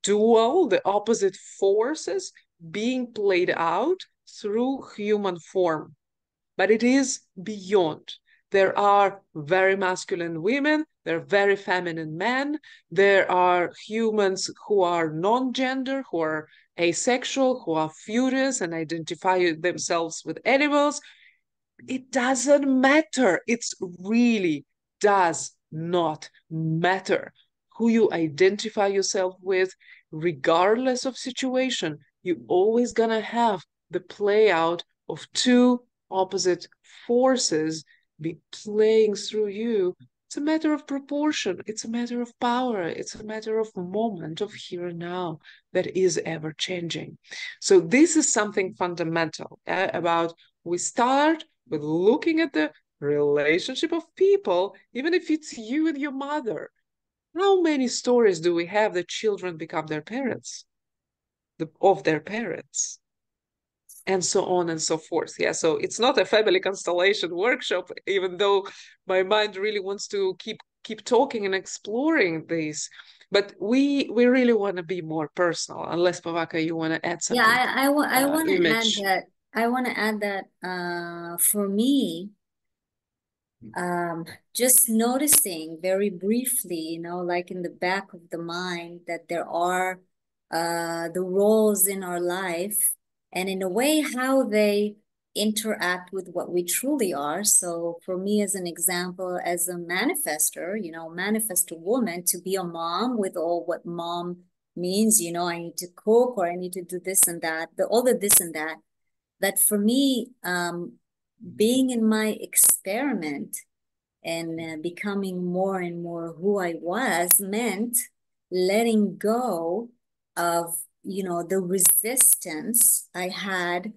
Speaker 3: dual, the opposite forces being played out through human form. But it is beyond. There are very masculine women, there are very feminine men, there are humans who are non-gender, who are asexual, who are furious and identify themselves with animals. It doesn't matter. It really does not matter who you identify yourself with, regardless of situation. You're always gonna have the play out of two opposite forces be playing through you. It's a matter of proportion. It's a matter of power. It's a matter of moment, of here and now, that is ever changing. So this is something fundamental about we start with looking at the relationship of people, even if it's you and your mother. How many stories do we have that children become their parents, of their parents? And so on and so forth. Yeah, so it's not a family constellation workshop, even though my mind really wants to keep talking and exploring this. But we really want to be more personal. Unless Pavaka, you want to add something?
Speaker 1: Yeah, I want to add that. I want to add that for me, just noticing very briefly, you know, like in the back of the mind, that there are the roles in our life, and in a way how they interact with what we truly are. So for me, as an example, as a manifester, you know, manifest a woman, to be a mom with all what mom means, you know, I need to cook, or I need to do this and that, all the this and that. That for me, being in my experiment and becoming more and more who I was meant letting go of, you know, the resistance I had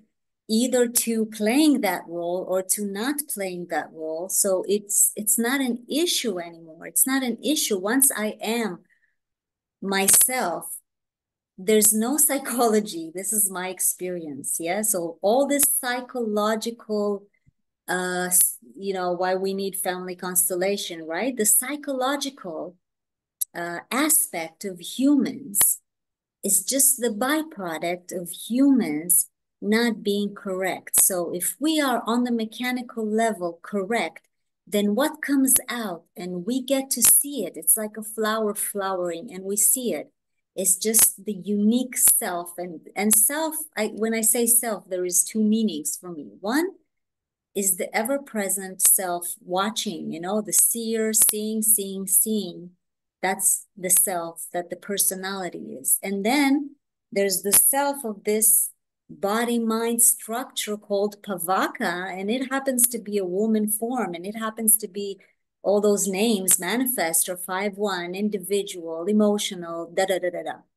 Speaker 1: either to playing that role or to not playing that role. So it's not an issue anymore. It's not an issue. Once I am myself, there's no psychology. This is my experience. Yeah. So all this psychological, you know, why we need family constellation, right? The psychological aspect of humans is just the byproduct of humans not being correct. So if we are on the mechanical level correct, then what comes out and we get to see it, it's like a flower flowering and we see it. It's just the unique self. And self, when I say self, there is two meanings for me. One is the ever-present self watching, you know, the seer, seeing. That's the self, that the personality is. And then there's the self of this body-mind structure called Pavaka, and it happens to be a woman form, and it happens to be all those names, manifest or 5-1, individual, emotional,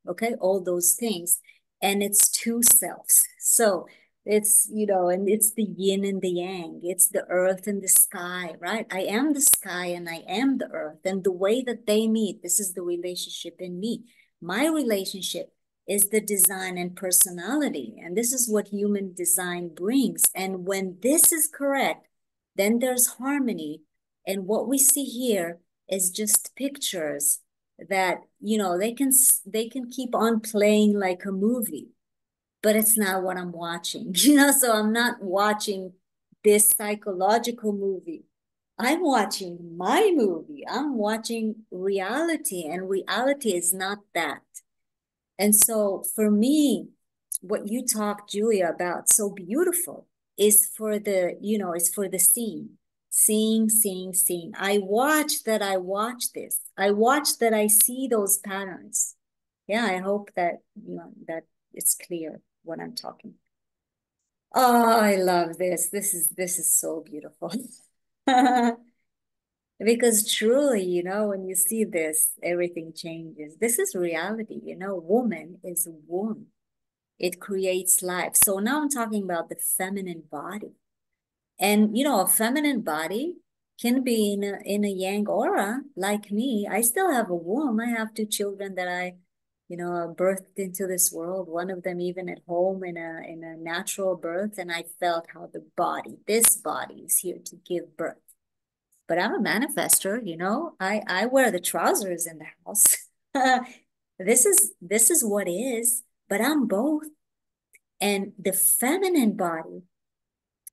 Speaker 1: okay, all those things. And it's two selves. So it's, you know, and it's the yin and the yang. It's the earth and the sky, right? I am the sky and I am the earth. And the way that they meet, this is the relationship in me. My relationship is the design and personality. And this is what human design brings. And when this is correct, then there's harmony. And what we see here is just pictures that, you know, they can keep on playing like a movie, but it's not what I'm watching, you know? So I'm not watching this psychological movie. I'm watching my movie. I'm watching reality, and reality is not that. And so for me, what you talked, Julia, about so beautiful is for the, you know, is for the seeing. Seeing. I watch this. I watch that I see those patterns. Yeah, I hope that, you know, that it's clear what I'm talking. Oh, I love this. This is so beautiful. Because truly, you know, when you see this, everything changes. This is reality, you know, woman is a womb. It creates life. So now I'm talking about the feminine body. And, you know, a feminine body can be in a yang aura, like me. I still have a womb. I have 2 children that I, you know, birthed into this world. One of them even at home in a natural birth. And I felt how this body is here to give birth. But I'm a manifester, you know. I wear the trousers in the house. This is what is, but I'm both. And the feminine body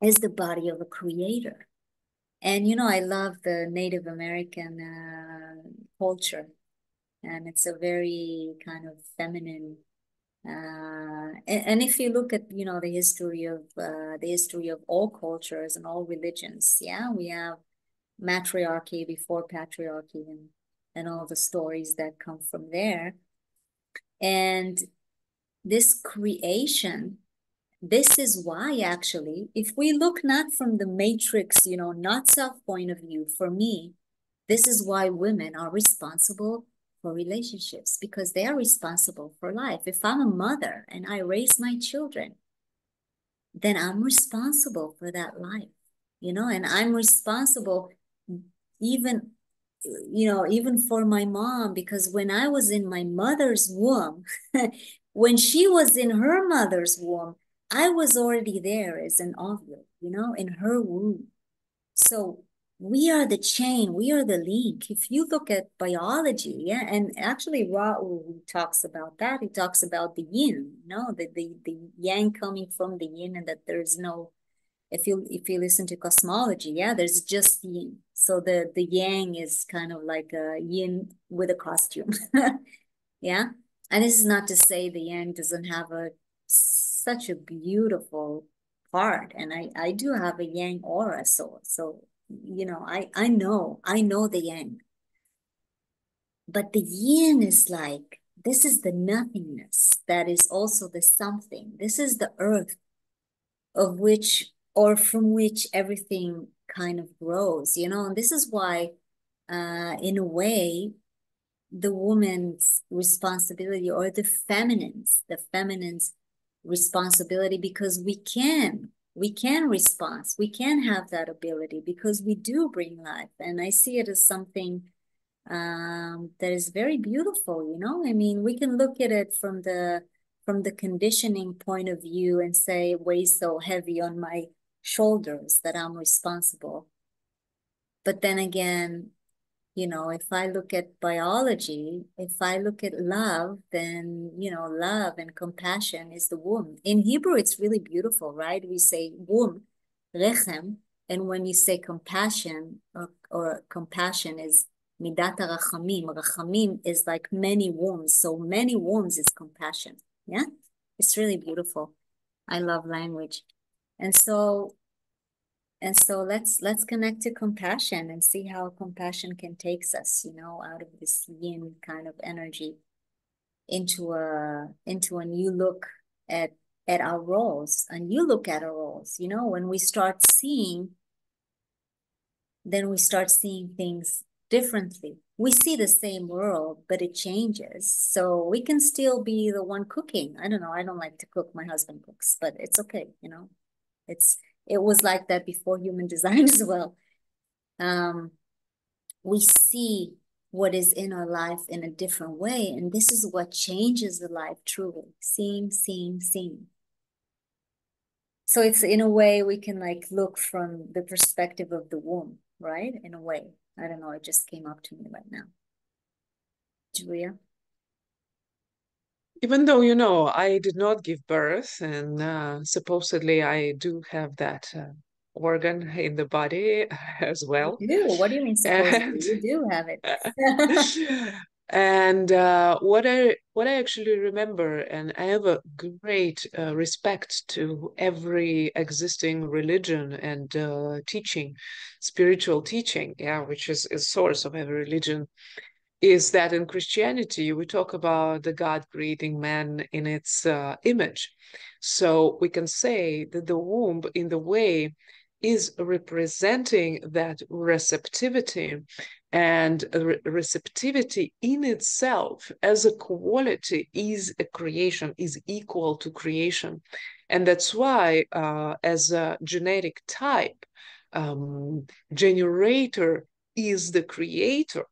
Speaker 1: is the body of a creator. And, you know, I love the Native American culture. And it's a very kind of feminine. And if you look at, you know, the history of all cultures and all religions, yeah, we have matriarchy before patriarchy and all the stories that come from there. And this creation, this is why actually, if we look not from the matrix, you know, not self point of view, for me, this is why women are responsible for relationships, because they are responsible for life. If I'm a mother and I raise my children, then I'm responsible for that life, you know, and I'm responsible even, you know, even for my mom, because when I was in my mother's womb, when she was in her mother's womb, I was already there as an ovule, you know, in her womb. So we are the chain, we are the link. If you look at biology, yeah, and actually Raul talks about that. He talks about the yin, you know, the yang coming from the yin, and that there's no, if you listen to cosmology, yeah, there's just yin. So the yang is kind of like a yin with a costume. Yeah. And this is not to say the yang doesn't have such a beautiful part. And I do have a yang aura. So you know, I know the yang. But the yin is like, this is the nothingness that is also the something. This is the earth of which, or from which everything kind of grows, you know. And this is why, in a way, the woman's responsibility, or the feminine's responsibility, because we can respond, we can have that ability, because we do bring life. And I see it as something that is very beautiful, you know. I mean, we can look at it from the conditioning point of view and say it weighs so heavy on my shoulders that I'm responsible. But then again, you know, if I look at biology, if I look at love, then, you know, love and compassion is the womb. In Hebrew, it's really beautiful, right? We say womb, rechem, and when you say compassion, or compassion is midat rachamim. Rachamim is like many wombs. So many wombs is compassion. Yeah, it's really beautiful. I love language. And so let's connect to compassion and see how compassion can take us, you know, out of this yin kind of energy into a new look at our roles, a new look at our roles. You know, when we start seeing, then we start seeing things differently. We see the same world, but it changes. So we can still be the one cooking. I don't know. I don't like to cook. My husband cooks, but it's okay. You know, it was like that before human design as well. We see what is in our life in a different way. And this is what changes the life truly. Seeing. So it's in a way we can like look from the perspective of the womb, right? In a way. I don't know, it just came up to me right now. Julia?
Speaker 3: Even though, you know, I did not give birth, and supposedly I do have that organ in the body as well.
Speaker 1: You do? What do you mean supposedly?
Speaker 3: And
Speaker 1: You do have it.
Speaker 3: and what I actually remember, and I have a great respect to every existing religion and teaching, spiritual teaching, yeah, which is a source of every religion, is that in Christianity, we talk about the God creating man in its image. So we can say that the womb, in the way, is representing that receptivity, and receptivity in itself as a quality is a creation, is equal to creation. And that's why, as a genetic type, generator is the creator,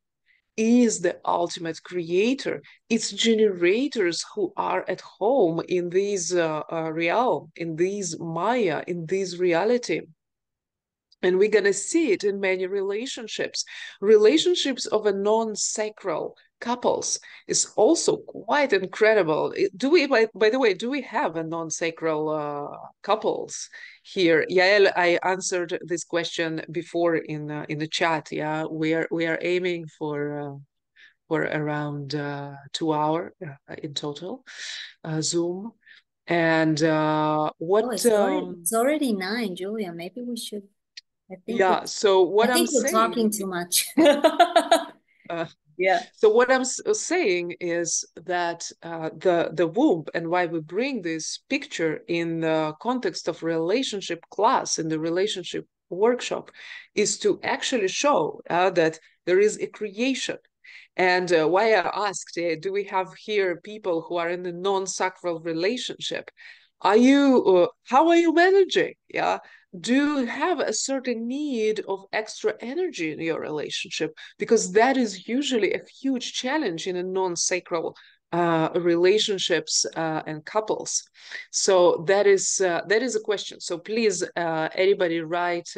Speaker 3: is the ultimate creator. It's generators who are at home in this realm, in this Maya, in this reality. And we're going to see it in many relationships. Relationships of a non-sacral couples is also quite incredible. Do we, by the way, do we have a non-sacral couples here? Yael, I answered this question before in the chat. Yeah, we are aiming for around 2 hours in total, Zoom. And what?
Speaker 1: Oh, it's already 9, Julia. Maybe we should.
Speaker 3: Yeah. So what I'm
Speaker 1: we're talking
Speaker 3: saying,
Speaker 1: too much.
Speaker 3: uh,
Speaker 1: Yeah.
Speaker 3: so what I'm saying is that the womb, and why we bring this picture in the context of relationship class, in the relationship workshop, is to actually show that there is a creation. And why I asked, do we have here people who are in the non-sacral relationship? Are you, how are you managing? Yeah. Do you have a certain need of extra energy in your relationship? Because that is usually a huge challenge in a non-sacral relationships and couples. So that is a question. So please, anybody write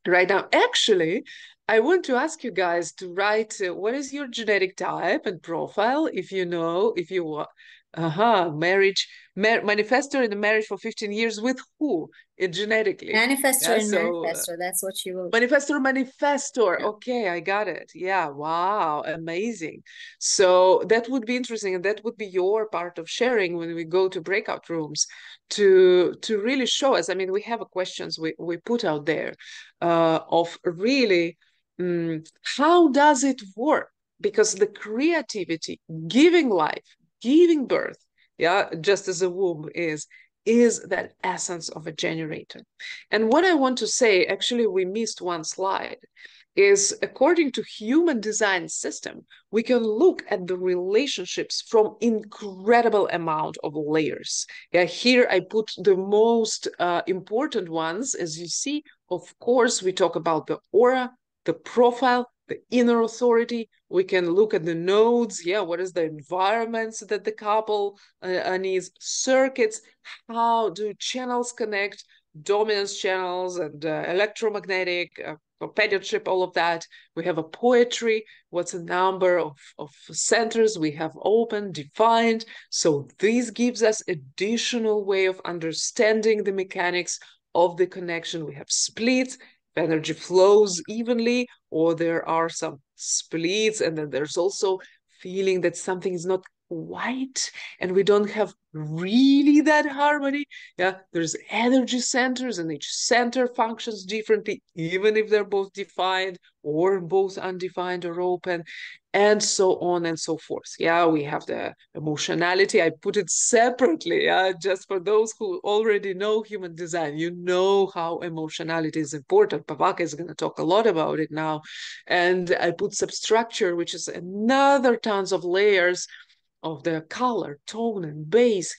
Speaker 3: right now. Actually, I want to ask you guys to write what is your genetic type and profile, if you know, if you want. Marriage, manifestor in a marriage for 15 years with who? Genetically.
Speaker 1: Manifestor and
Speaker 3: so
Speaker 1: manifestor. That's what you wrote.
Speaker 3: manifestor.
Speaker 1: Yeah.
Speaker 3: Okay, I got it. Yeah, wow, amazing. So that would be interesting, and that would be your part of sharing when we go to breakout rooms to really show us. I mean, we have questions we put out there of really how does it work? Because the creativity, giving life, giving birth, yeah, just as a womb is that essence of a generator. And what I want to say, actually, we missed one slide, is according to human design system, we can look at the relationships from incredible amount of layers. Yeah, here I put the most important ones. As you see, of course, we talk about the aura, the profile, the inner authority. We can look at the nodes. Yeah, what is the environments that the couple needs, circuits, how do channels connect, dominance channels and electromagnetic, companionship, all of that. We have a poetry, what's a number of centers we have open, defined. So this gives us additional way of understanding the mechanics of the connection. We have splits, energy flows evenly, or there are some splits, and then there's also feeling that something is not quite, and we don't have really that harmony. Yeah, there's energy centers, and each center functions differently, even if they're both defined or both undefined or open, and so on and so forth. Yeah, we have the emotionality. I put it separately, just for those who already know human design. You know how emotionality is important. Pavaka is going to talk a lot about it now. And I put substructure, which is another tons of layers of the color, tone, and base.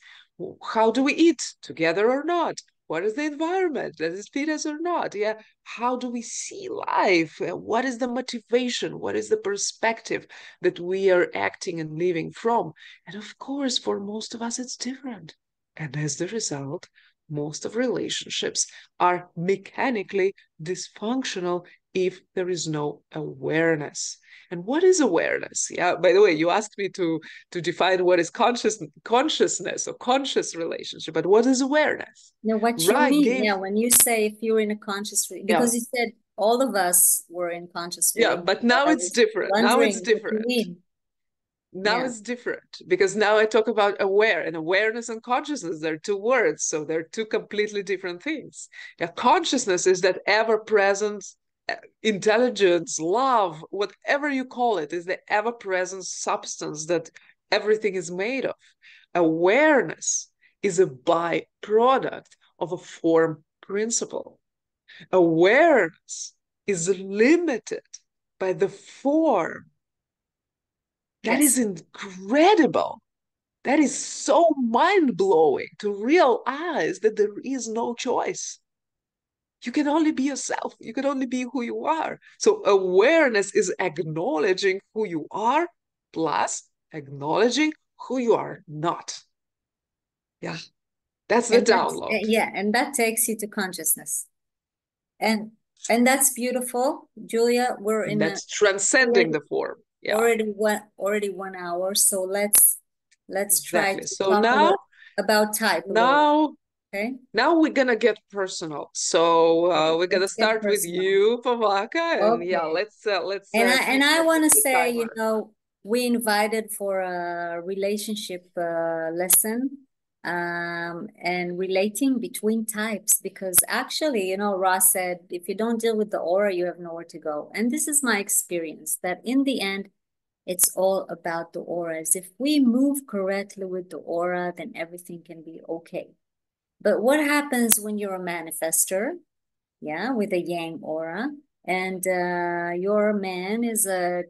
Speaker 3: How do we eat, together or not? What is the environment? Does it fit us or not? Yeah. How do we see life? What is the motivation? What is the perspective that we are acting and living from? And of course, for most of us, it's different. And as the result, most of relationships are mechanically dysfunctional if there is no awareness. And what is awareness? Yeah, by the way, you asked me to define what is consciousness or conscious relationship, but what is awareness?
Speaker 1: No, what you mean, yeah, when you say if you're in a conscious, because you said all of us were in conscious
Speaker 3: Yeah, but now it's different. Now it's different.
Speaker 1: What you mean.
Speaker 3: Now it's different because now I talk about aware, and awareness and consciousness, they're two words, so they're two completely different things. Yeah, consciousness is that ever-present intelligence, love, whatever you call it, is the ever-present substance that everything is made of. Awareness is a byproduct of a form principle. Awareness is limited by the form. That is incredible. That is so mind-blowing to realize that there is no choice. You can only be yourself. You can only be who you are. So awareness is acknowledging who you are plus acknowledging who you are not. Yeah, that's the download.
Speaker 1: Yeah, and that takes you to consciousness. And that's beautiful, Julia.
Speaker 3: That's transcending the form. Yeah.
Speaker 1: Already 1 hour. So let's try to
Speaker 3: So
Speaker 1: talk
Speaker 3: now
Speaker 1: about type.
Speaker 3: Now we're gonna get personal. So we're gonna start with you, Pavaka, and yeah, let's.
Speaker 1: And I want to say, you know, we invited for a relationship lesson. And relating between types, because actually, you know, Ross said, if you don't deal with the aura, you have nowhere to go. And this is my experience, that in the end, it's all about the auras. If we move correctly with the aura, then everything can be okay. But what happens when you're a manifester, yeah, with a yang aura, and your man is a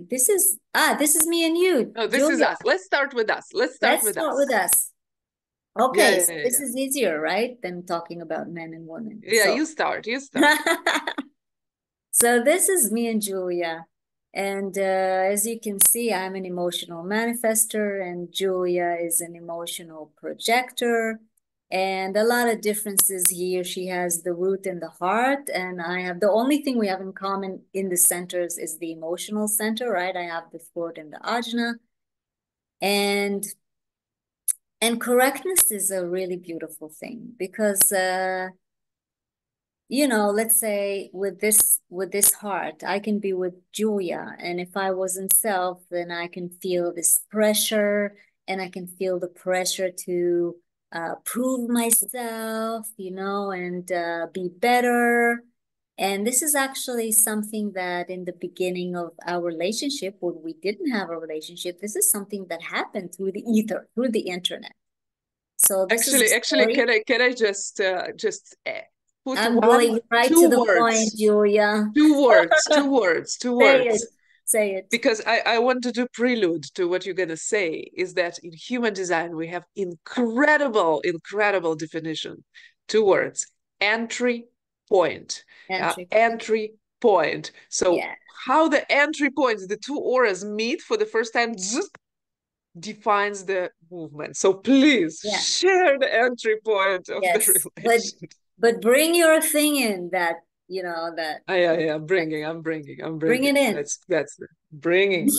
Speaker 1: this is me and you.
Speaker 3: No, this is us. Let's start with us. Let's start with us.
Speaker 1: Okay, so this is easier, right, than talking about men and women.
Speaker 3: Yeah, so, you start.
Speaker 1: So this is me and Julia. And as you can see, I'm an emotional manifester and Julia is an emotional projector. And a lot of differences here. She has the root and the heart, and I have the only thing we have in common in the centers is the emotional center, right? I have the throat and the ajna. And correctness is a really beautiful thing because you know, let's say with this heart, I can be with Julia, and if I wasn't self, then I can feel this pressure, and I can feel the pressure to prove myself, you know, and be better. And this is actually something that in the beginning of our relationship, when we didn't have a relationship, this is something that happened through the ether, through the internet. So this
Speaker 3: actually, can I just put
Speaker 1: I'm going right to the point, Julia.
Speaker 3: Two words.
Speaker 1: Say it.
Speaker 3: Because I want to do prelude to what you're going to say, is that in human design, we have incredible definition. 2 words, entry point. Entry point. So how the entry points, the 2 auras meet for the first time, defines the movement. So please share the entry point of the relationship.
Speaker 1: But bring your thing in that, you know, that.
Speaker 3: I'm bringing.
Speaker 1: Bring it in.
Speaker 3: That's bringing.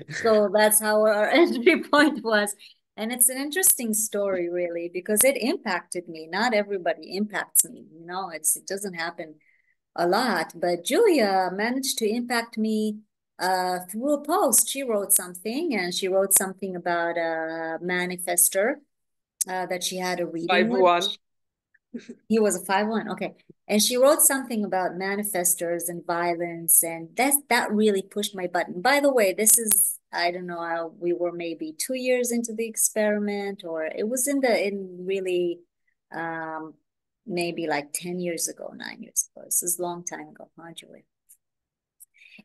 Speaker 1: So that's how our entry point was. And it's an interesting story, really, because it impacted me. Not everybody impacts me, you know, it doesn't happen a lot. But Julia managed to impact me through a post. She wrote something, and she wrote something about a manifester that she had a reading
Speaker 3: 5-1.
Speaker 1: He was a 5-1, okay. And she wrote something about manifestors and violence, and that really pushed my button. By the way, this is, I don't know, we were maybe 2 years into the experiment, or it was really maybe like 10 years ago, 9 years ago. This is a long time ago, huh, Julia?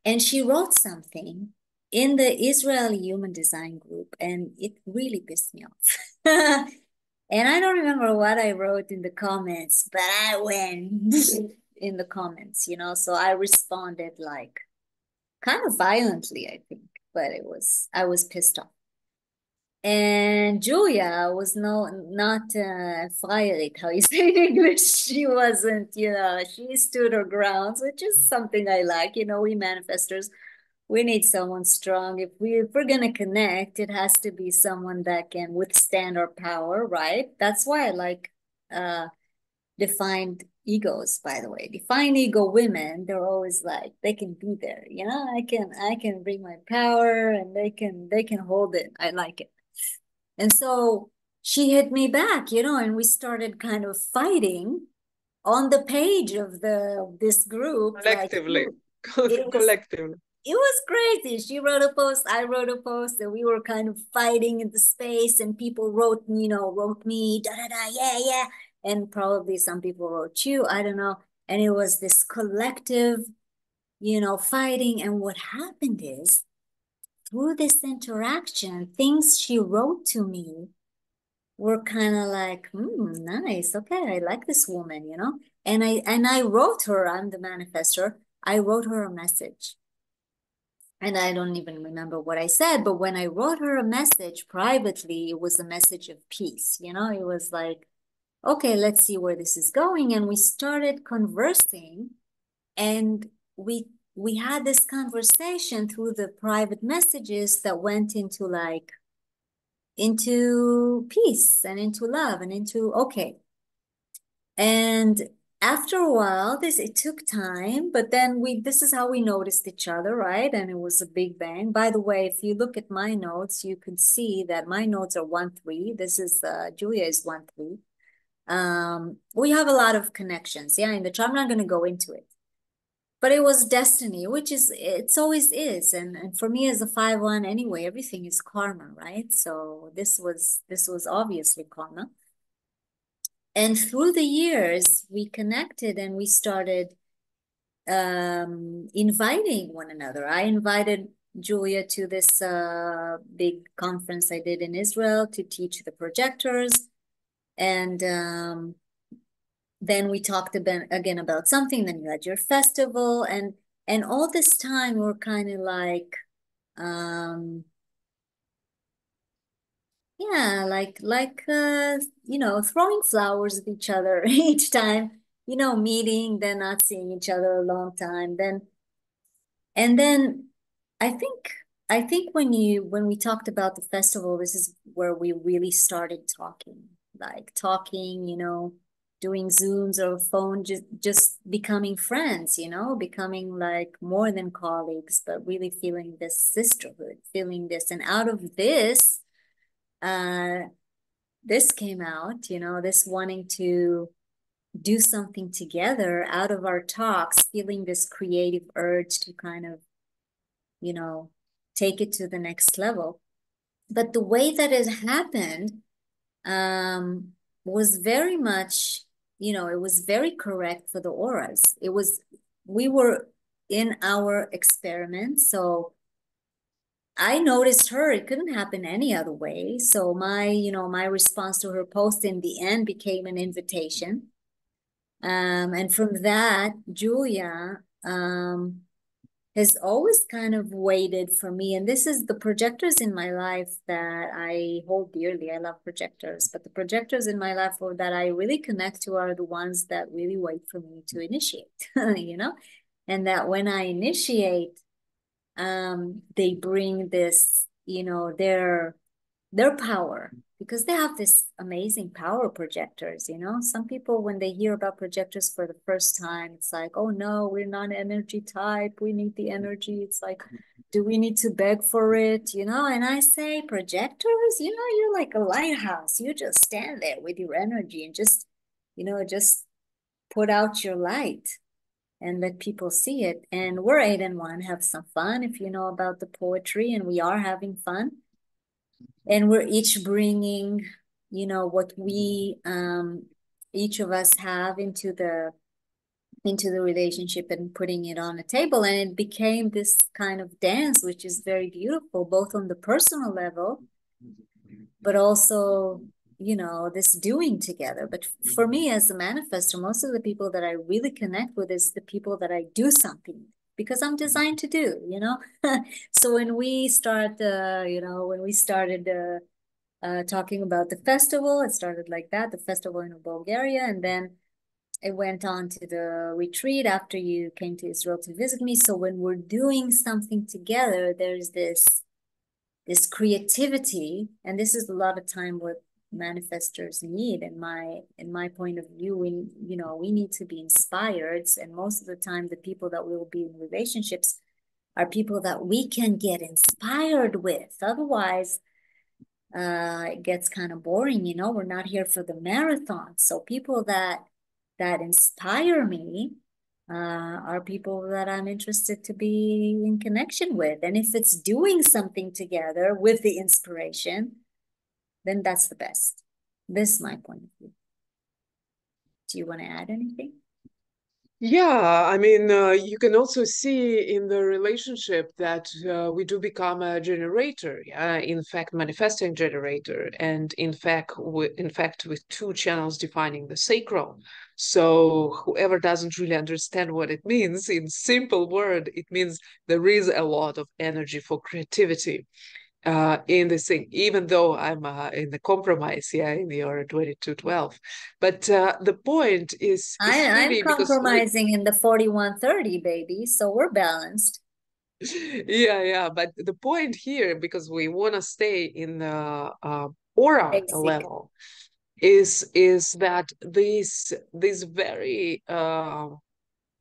Speaker 1: And she wrote something in the Israeli Human Design group, and it really pissed me off. And I don't remember what I wrote in the comments, but I went in the comments, you know, so I responded like kind of violently, I think, but I was pissed off. And Julia was not freiheit, how you say in English. She wasn't, you know, she stood her grounds, which is something I like. You know, we manifestors, we need someone strong. If we're gonna connect, it has to be someone that can withstand our power, right? That's why I like defined egos, by the way. Defined ego women, they're always like, they can be there, you know, I can bring my power and they can hold it. I like it. And so she hit me back, you know, and we started kind of fighting on the page of this group.
Speaker 3: Collectively.
Speaker 1: Like,
Speaker 3: Collectively.
Speaker 1: it was crazy. She wrote a post, I wrote a post, and we were kind of fighting in the space, and people wrote me, da da da, yeah, yeah. And probably some people wrote you, I don't know. And it was this collective, you know, fighting. And what happened is, through this interaction, things she wrote to me were kind of like, nice, okay, I like this woman, you know? And I wrote her, I'm the manifestor, I wrote her a message. And I don't even remember what I said, but when I wrote her a message privately, it was a message of peace, you know? It was like, okay, let's see where this is going. And we started conversing, and we had this conversation through the private messages that went into peace and into love and into okay. And after a while, it took time, but then this is how we noticed each other, right? And it was a big bang. By the way, if you look at my notes, you can see that my notes are 1-3. This is Julia is 1-3. We have a lot of connections, yeah, in the chart. I'm not going to go into it. But it was destiny, which it's always is. And for me as a 5-1 anyway, everything is karma, right? So this was obviously karma. And through the years, we connected and we started inviting one another. I invited Julia to this big conference I did in Israel to teach the projectors. And then we talked again about something. Then you had your festival. And all this time, we're kind of like, yeah, you know, throwing flowers at each other each time, you know, meeting, then not seeing each other a long time. And then I think when we talked about the festival, this is where we really started talking, you know, doing Zooms or phone, just becoming friends, you know, becoming like more than colleagues, but really feeling this sisterhood, feeling this. And out of this, this came out, you know, this wanting to do something together out of our talks, feeling this creative urge to kind of, you know, take it to the next level. But the way that it happened was very much, you know, it was very correct for the auras. We were in our experiment, so I noticed her, it couldn't happen any other way. So my response to her post in the end became an invitation. And from that, Julia has always kind of waited for me. And this is the projectors in my life that I hold dearly. I love projectors, but the projectors in my life that I really connect to are the ones that really wait for me to initiate, you know? And that when I initiate, they bring this, you know, their power, because they have this amazing power, projectors, you know. Some people, when they hear about projectors for the first time, it's like, oh no, we're not energy type, we need the energy. It's like, do we need to beg for it, you know? And I say, projectors, you know, you're like a lighthouse. You just stand there with your energy and just, you know, just put out your light and let people see it. And we're 8 and 1, have some fun, if you know about the poetry, and we are having fun. And we're each bringing, you know, what we each of us have into the relationship and putting it on a table. And it became this kind of dance, which is very beautiful, both on the personal level, but also you know, this doing together. But for me as a manifestor, most of the people that I really connect with is the people that I do something because I'm designed to do, you know. So when we start, you know, when we started talking about the festival, it started like that, the festival in Bulgaria, and then it went on to the retreat after you came to Israel to visit me. So when we're doing something together, there's this creativity, and this is a lot of time what manifestors need. In my point of view, we need to be inspired, and most of the time the people that will be in relationships are people that we can get inspired with. Otherwise it gets kind of boring, you know. We're not here for the marathon. So people that inspire me are people that I'm interested to be in connection with. And if it's doing something together with the inspiration, then that's the best. This is my point of view. Do you want to add anything?
Speaker 3: Yeah, I mean, you can also see in the relationship that we do become a generator, yeah, in fact, manifesting generator, and in fact, with two channels defining the sacral. So whoever doesn't really understand what it means, in simple word, it means there is a lot of energy for creativity in this thing, even though I'm in the compromise, yeah, in your 2212. But the point is
Speaker 1: I'm
Speaker 3: really because
Speaker 1: compromising in the 4130, baby. So we're balanced.
Speaker 3: yeah, but the point here, because we want to stay in the aura
Speaker 1: Basic.
Speaker 3: level, is that this very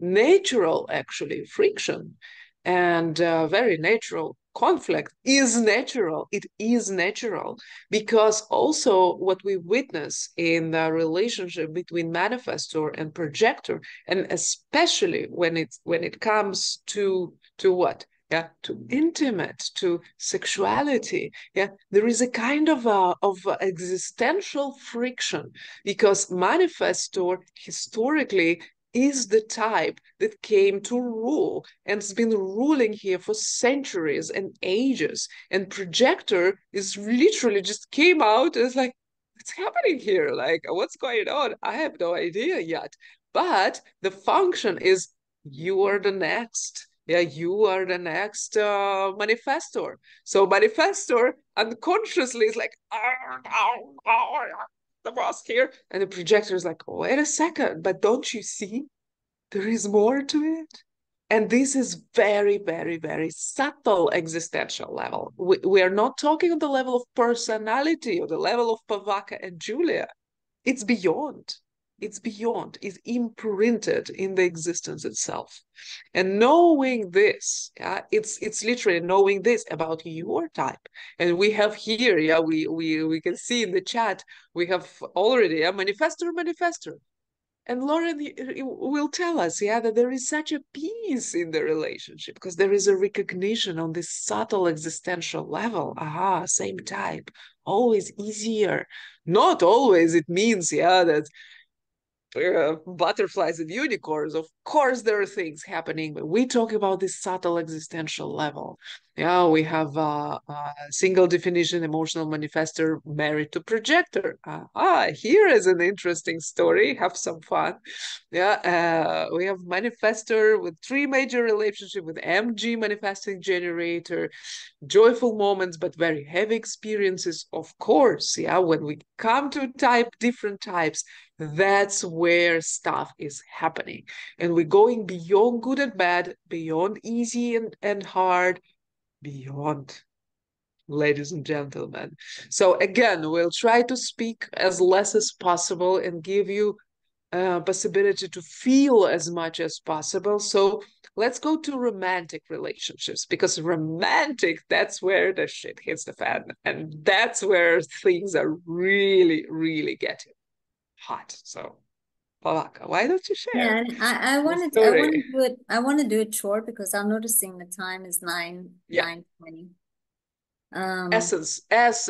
Speaker 3: natural actually friction and very natural conflict is natural. It is natural because also what we witness in the relationship between manifestor and projector, and especially when it comes to what, yeah, to intimate, to sexuality, yeah, there is a kind of existential friction because manifestor historically is the type that came to rule and has been ruling here for centuries and ages. And projector is literally just came out and it's like, what's happening here? Like, what's going on? I have no idea yet. But the function is you are the next. Yeah, you are the next manifestor. So manifestor unconsciously is like, the boss here. And the projector is like, wait a second, but don't you see? There is more to it. And this is very, very, very subtle existential level. We are not talking on the level of personality or the level of Pavaka and Julia. It's beyond. It's beyond. It's imprinted in the existence itself. And knowing this, yeah, it's literally knowing this about your type. And we have here, yeah, we can see in the chat, we have already a manifestor. And Lauren will tell us, yeah, that there is such a peace in the relationship because there is a recognition on this subtle existential level. Aha, same type, always easier. Not always it means, yeah, that butterflies and unicorns. Of course, there are things happening, but we talk about this subtle existential level. Yeah, we have a single definition emotional manifestor married to projector. Here is an interesting story. Have some fun. Yeah, we have manifestor with 3 major relationship with MG manifesting generator, joyful moments, but very heavy experiences. Of course, yeah, when we come to different types, that's where stuff is happening. And we're going beyond good and bad, beyond easy and hard, beyond, ladies and gentlemen. So again, we'll try to speak as less as possible and give you possibility to feel as much as possible. So let's go to romantic relationships, because romantic, that's where the shit hits the fan. And that's where things are really, really getting hot. So Pavaka, why don't you share?
Speaker 1: Yeah, and I want to do it. I want to do it short because I'm noticing the time is 9:20.
Speaker 3: Essence. Let's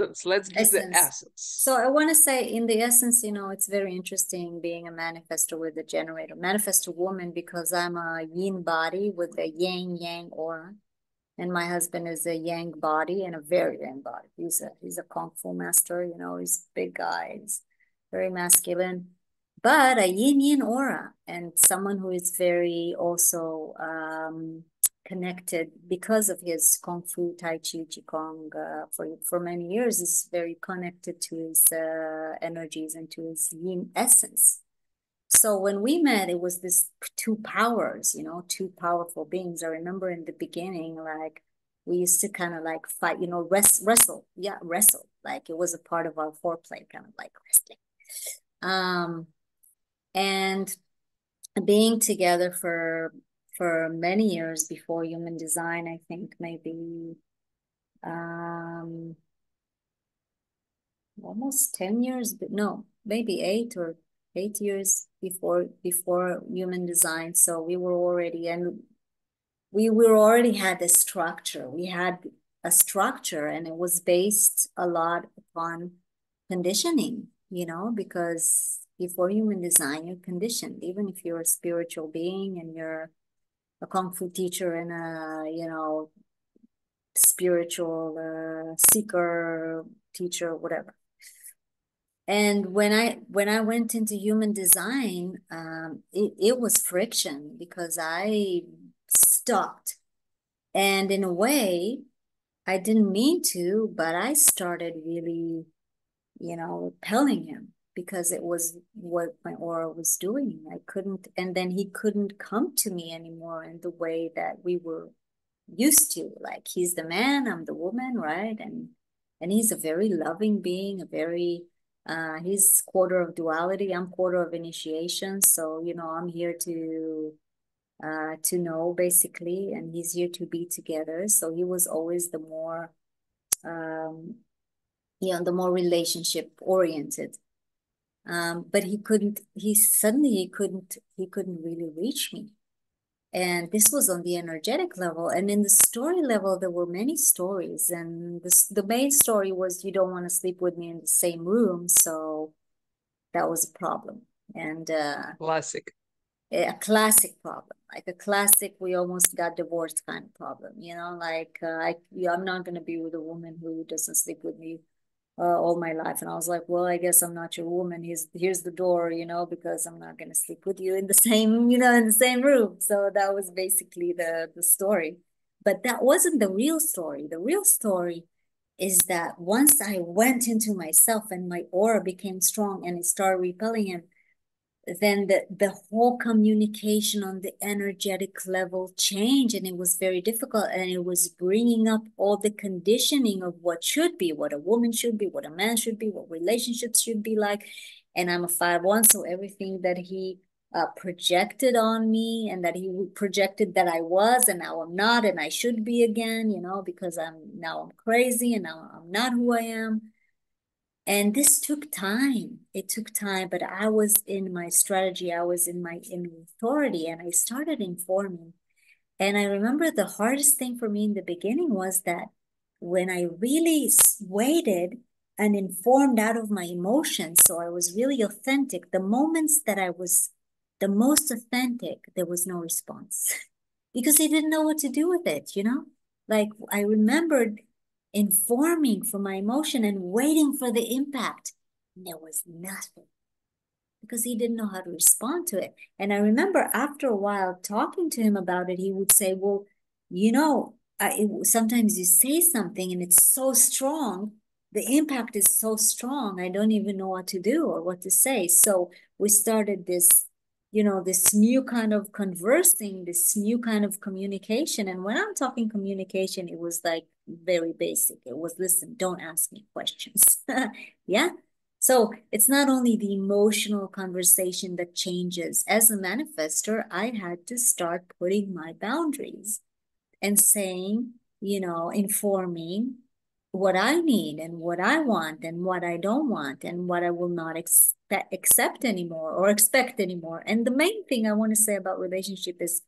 Speaker 3: give the essence.
Speaker 1: So I want to say, in the essence, you know, it's very interesting being a manifestor with a generator, manifestor woman, because I'm a yin body with a yang aura. And my husband is a yang body and a very yang body. He's a kung fu master, you know, he's a big guy, he's very masculine, but a yin yin aura, and someone who is very also connected because of his kung fu, tai chi, qigong, for many years. Is very connected to his energies and to his yin essence. So when we met, it was this two powers, you know, two powerful beings. I remember in the beginning, like we used to kind of like fight, you know, wrestle. Yeah, wrestle. Like it was a part of our foreplay, kind of like wrestling. And being together for many years before human design, I think maybe almost 10 years, but no, maybe 8 years before human design. So we were already, and we already had a structure. We had a structure, and it was based a lot upon conditioning, you know, because before human design, you're conditioned. Even if you're a spiritual being and you're a kung fu teacher and a, you know, spiritual seeker, teacher, whatever. And when I went into human design, it was friction because I stopped. And in a way, I didn't mean to, but I started really, you know, repelling him because it was what my aura was doing. I couldn't, and then he couldn't come to me anymore in the way that we were used to. Like he's the man, I'm the woman, right? And he's a very loving being, a very he's quarter of duality, I'm quarter of initiation. So, you know, I'm here to know basically, and he's here to be together. So he was always the more you know, the more relationship oriented. But he couldn't really reach me. And this was on the energetic level. And in the story level, there were many stories. And the main story was, you don't want to sleep with me in the same room. So that was a problem. And
Speaker 3: Classic.
Speaker 1: a classic problem, like a classic, we almost got divorced kind of problem, you know, like I'm not going to be with a woman who doesn't sleep with me all my life. And I was like, well, I guess I'm not your woman. Here's the door, you know, because I'm not going to sleep with you in the same, you know, in the same room. So that was basically the story. But that wasn't the real story. The real story is that once I went into myself and my aura became strong and it started repelling him, then the whole communication on the energetic level changed, and it was very difficult, and it was bringing up all the conditioning of what should be, what a woman should be, what a man should be, what relationships should be like. And I'm a 5/1, so everything that he projected on me and that he projected that I was, and now I'm not, and I should be again, you know, because I'm crazy and now I'm not who I am. And this took time. It took time, but I was in my strategy. I was in my authority, and I started informing. And I remember the hardest thing for me in the beginning was that when I really waited and informed out of my emotions, so I was really authentic, the moments that I was the most authentic, there was no response because I didn't know what to do with it, you know? Like I remembered informing from my emotion and waiting for the impact. And there was nothing because he didn't know how to respond to it. And I remember after a while talking to him about it, he would say, well, you know, sometimes you say something and it's so strong, the impact is so strong, I don't even know what to do or what to say. So we started this, you know, this new kind of conversing, this new kind of communication. And when I'm talking communication, it was like very basic. It was, listen, don't ask me questions. Yeah. So it's not only the emotional conversation that changes. As a manifester, I had to start putting my boundaries and saying, you know, informing what I need and what I want and what I don't want and what I will not accept anymore or expect anymore. And the main thing I want to say about relationship is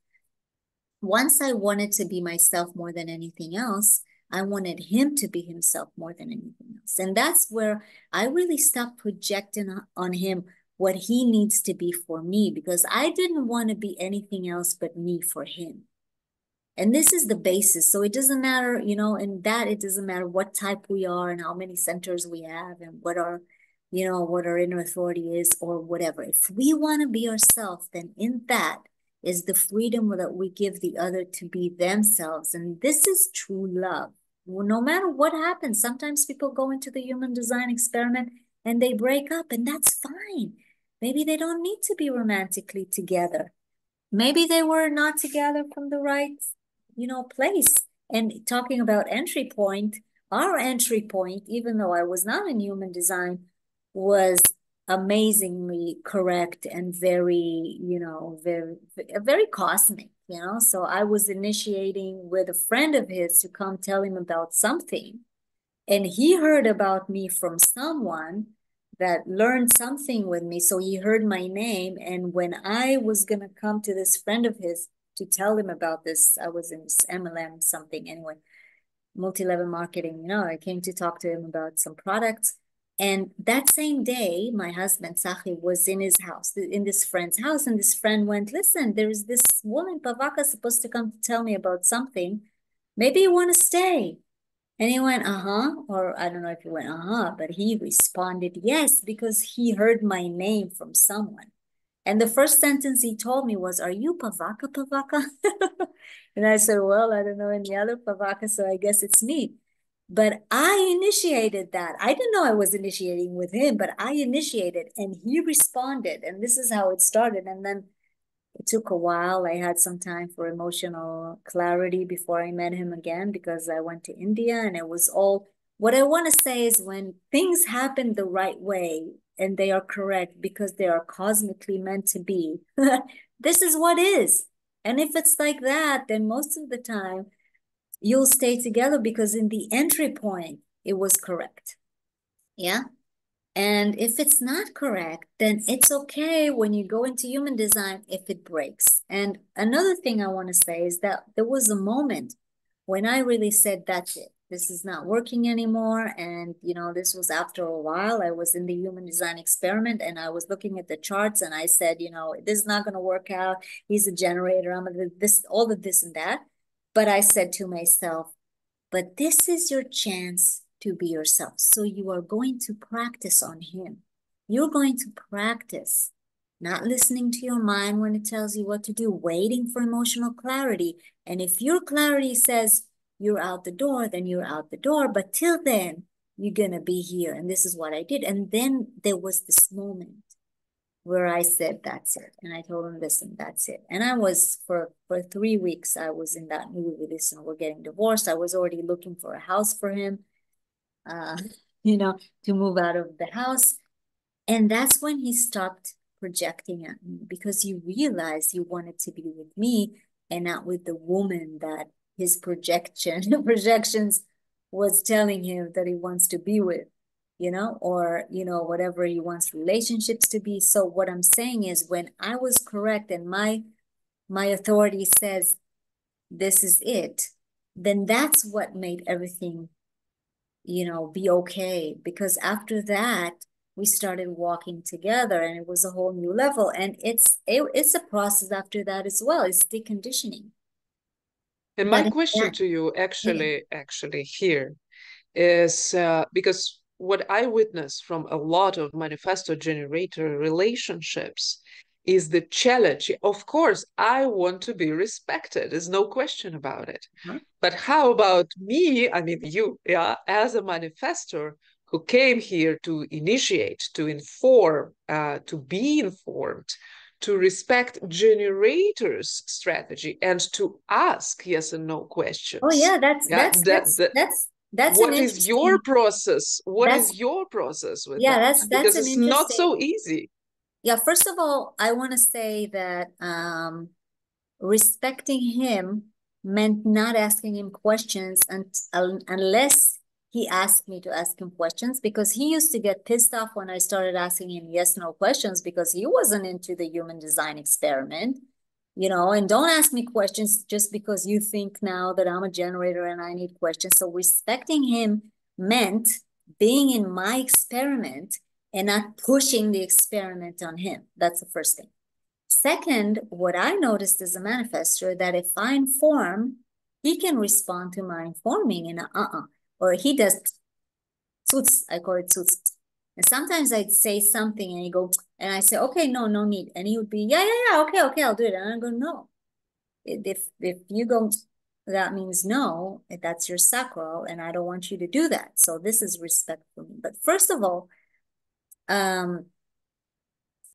Speaker 1: once I wanted to be myself more than anything else, I wanted him to be himself more than anything else. And that's where I really stopped projecting on him what he needs to be for me, because I didn't want to be anything else but me for him. And this is the basis. So it doesn't matter, you know, in that it doesn't matter what type we are and how many centers we have and what our, you know, what our inner authority is or whatever. If we want to be ourselves, then in that is the freedom that we give the other to be themselves. And this is true love. Well, no matter what happens, sometimes people go into the human design experiment and they break up, and that's fine. Maybe they don't need to be romantically together. Maybe they were not together from the right, you know, place. And talking about entry point, our entry point, even though I was not in human design, was amazingly correct and very, you know, very cosmic, you know. So I was initiating with a friend of his to come tell him about something. And he heard about me from someone that learned something with me. So he heard my name. And when I was going to come to this friend of his to tell him about this, I was in this MLM something anyway, multi-level marketing, you know, I came to talk to him about some products. And that same day, my husband, Sachi, was in his house, in this friend's house. And this friend went, listen, there's this woman, Pavaka, supposed to come to tell me about something. Maybe you want to stay. And he went, or I don't know if he went, but he responded, yes, because he heard my name from someone. And the first sentence he told me was, are you Pavaka? And I said, well, I don't know any other Pavaka, so I guess it's me. But I initiated that. I didn't know I was initiating with him, but I initiated and he responded. And this is how it started. And then it took a while. I had some time for emotional clarity before I met him again because I went to India and it was all, what I want to say is when things happen the right way and they are correct because they are cosmically meant to be, this is what is. And if it's like that, then most of the time you'll stay together because in the entry point, it was correct. Yeah. And if it's not correct, then it's okay when you go into human design if it breaks. And another thing I want to say is that there was a moment when I really said, that's it. This is not working anymore. And, you know, this was after a while. I was in the human design experiment and I was looking at the charts and I said, you know, this is not going to work out. He's a generator. I'm this, all of this and that. But I said to myself, but this is your chance to be yourself. So you are going to practice on him. You're going to practice not listening to your mind when it tells you what to do, waiting for emotional clarity. And if your clarity says you're out the door, then you're out the door. But till then, you're going to be here. And this is what I did. And then there was this moment where I said, that's it. And I told him, listen, that's it. And I was, for 3 weeks, I was in that mood with this, and we're getting divorced. I was already looking for a house for him, you know, to move out of the house. And that's when he stopped projecting at me because he realized he wanted to be with me and not with the woman that his projections was telling him that he wants to be with, you know, or, you know, whatever he wants relationships to be. So what I'm saying is when I was correct and my authority says, this is it, then that's what made everything, you know, be okay. Because after that, we started walking together and it was a whole new level. And it's a process after that as well. It's deconditioning.
Speaker 3: And my question to you actually here is because what I witness from a lot of manifesto generator relationships is the challenge. Of course, I want to be respected. There's no question about it.
Speaker 1: Huh?
Speaker 3: But how about me? I mean, you, yeah, as a manifestor who came here to initiate, to inform, to be informed, to respect generators' strategy and to ask yes and no questions.
Speaker 1: Oh yeah, that's
Speaker 3: what is your process? What is your process with that?
Speaker 1: That's
Speaker 3: because it's not so easy.
Speaker 1: Yeah, first of all, I want to say that respecting him meant not asking him questions unless he asked me to ask him questions, because he used to get pissed off when I started asking him yes, no questions because he wasn't into the human design experiment, you know, and don't ask me questions just because you think now that I'm a generator and I need questions. So respecting him meant being in my experiment and not pushing the experiment on him. That's the first thing. Second, what I noticed as a manifestor, that if I inform, he can respond to my informing and or he does toots, I call it toots. And sometimes I'd say something and he go, and I say, okay, no need. And he would be, yeah, okay, I'll do it. And I go, no. If you go, that means no, that's your sacral, and I don't want you to do that. So this is respect for me. But first of all,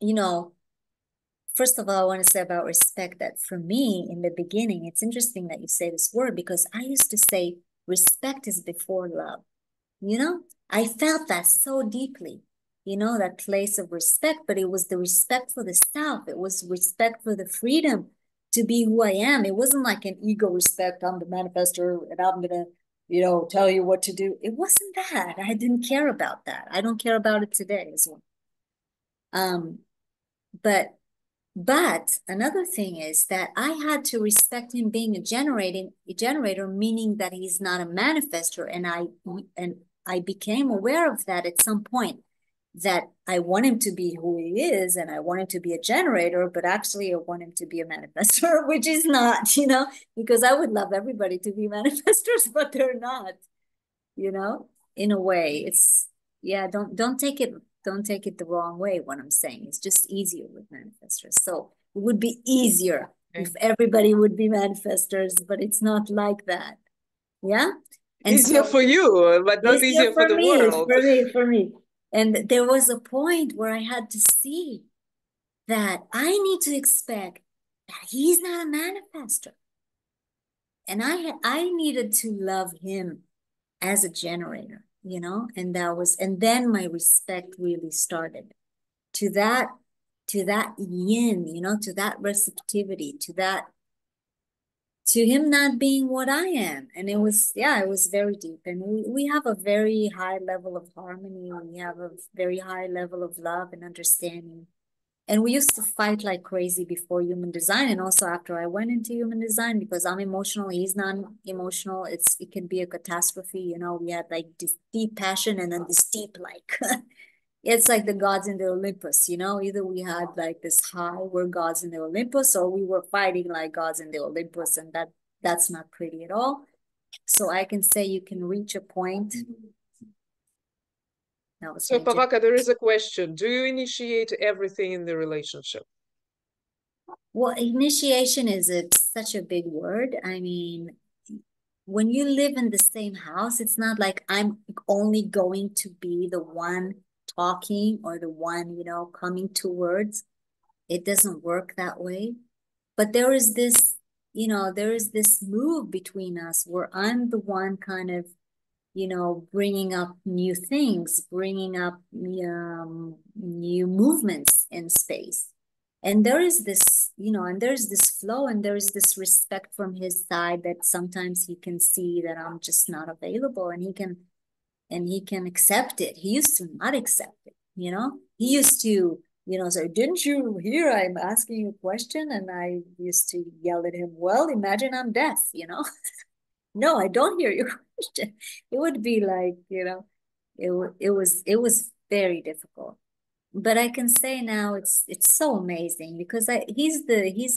Speaker 1: you know, first of all, I want to say about respect that for me in the beginning, it's interesting that you say this word because I used to say respect is before love. You know, I felt that so deeply, you know, that place of respect, but it was the respect for the self. It was respect for the freedom to be who I am. It wasn't like an ego respect. I'm the manifestor and I'm going to, you know, tell you what to do. It wasn't that. I didn't care about that. I don't care about it today as well. But another thing is that I had to respect him being a generator, meaning that he's not a manifestor. And I became aware of that at some point, that I want him to be who he is and I want him to be a generator, but actually I want him to be a manifestor, which is not, you know, because I would love everybody to be manifestors, but they're not, you know, in a way. It's, yeah, don't take it the wrong way. What I'm saying, it's just easier with manifestors. So it would be easier if everybody would be manifestors, but it's not like that. Yeah. And
Speaker 3: easier for you, but not easier for the world.
Speaker 1: For me. And there was a point where I had to see that I need to expect that he's not a manifestor. And I needed to love him as a generator, you know, and then my respect really started to that yin, you know, to that receptivity, to him not being what I am. And it was very deep. And we have a very high level of harmony. We have a very high level of love and understanding. And we used to fight like crazy before human design, and also after I went into human design, because I'm emotional, he's non-emotional. It can be a catastrophe, you know. We had like this deep passion and then this deep like it's like the gods in the Olympus, you know. Either we had like this high, we're gods in the Olympus, or we were fighting like gods in the Olympus, and that's not pretty at all. So I can say you can reach a point.
Speaker 3: So Pavaka, there is a question. Do you initiate everything in the relationship?
Speaker 1: Well, initiation is such a big word. I mean, when you live in the same house, it's not like I'm only going to be the one talking or the one, you know, coming towards. It doesn't work that way. But there is this, you know, there is this move between us where I'm the one kind of, you know, bringing up new things, bringing up new movements in space. And there is this, you know, and there's this flow and there's this respect from his side that sometimes he can see that I'm just not available, and he can accept it. He used to not accept it, you know. He used to, you know, say, didn't you hear I'm asking you a question? And I used to yell at him, well, imagine I'm deaf, you know. No, I don't hear your question. It would be like, you know, it was very difficult. But I can say now it's so amazing because he's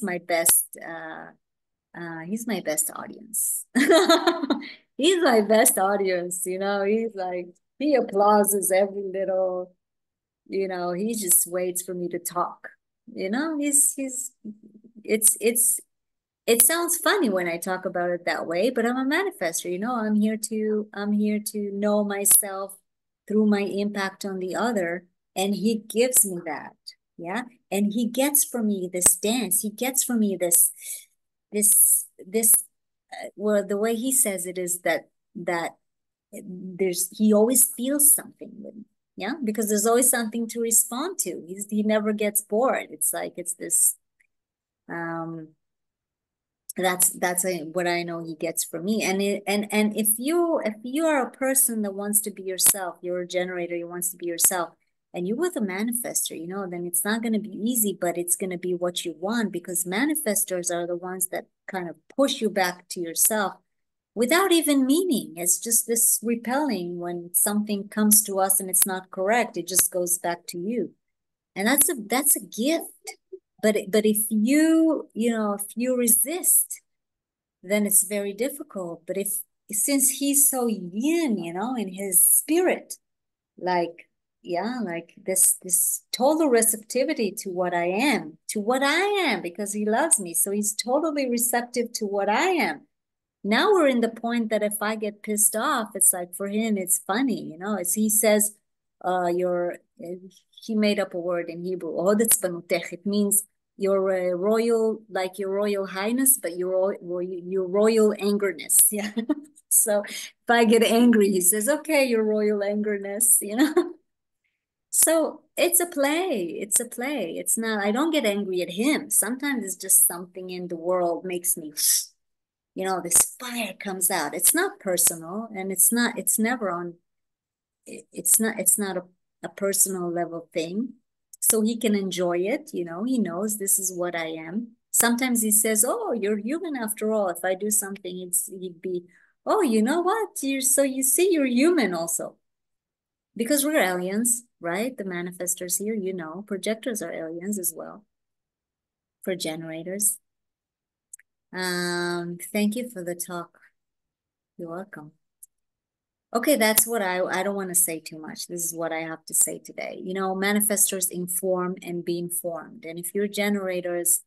Speaker 1: my best audience. He's my best audience, you know. He's like, he applauses every little, you know, he just waits for me to talk. You know, it sounds funny when I talk about it that way, but I'm a manifestor, you know. I'm here to know myself through my impact on the other, and he gives me that. Yeah. And he gets from me this dance. He gets from me this well, the way he says it is that he always feels something with me. Yeah, because there's always something to respond to. He never gets bored. It's like it's this that's what I know he gets from me. And if you are a person that wants to be yourself, you're a generator, you wants to be yourself, and you're with a manifestor, you know, then it's not going to be easy, but it's going to be what you want, because manifestors are the ones that kind of push you back to yourself without even meaning. It's just this repelling when something comes to us and it's not correct, it just goes back to you. And that's a gift. But if you resist, then it's very difficult. But since he's so yin, you know, in his spirit, like, yeah, like this total receptivity to what I am, because he loves me. So he's totally receptive to what I am. Now we're in the point that if I get pissed off, it's like for him, it's funny, you know, as he says, he made up a word in Hebrew, it means your royal, like your royal highness, but your royal angerness. Yeah. So if I get angry, he says, okay, your royal angerness, you know. So it's a play. It's a play. It's not, I don't get angry at him. Sometimes it's just something in the world makes me, you know, this fire comes out. It's not personal, and it's never on, it's not a personal level thing. So he can enjoy it, you know, he knows this is what I am. Sometimes he says, oh, you're human after all. If I do something, he'd be, oh, you know what? You see, you're human also. Because we're aliens, right? The manifestors here, you know, projectors are aliens as well. For generators. Thank you for the talk. You're welcome. Okay, that's what I don't want to say too much. This is what I have to say today. You know, manifestors inform and be informed. And if you're generators,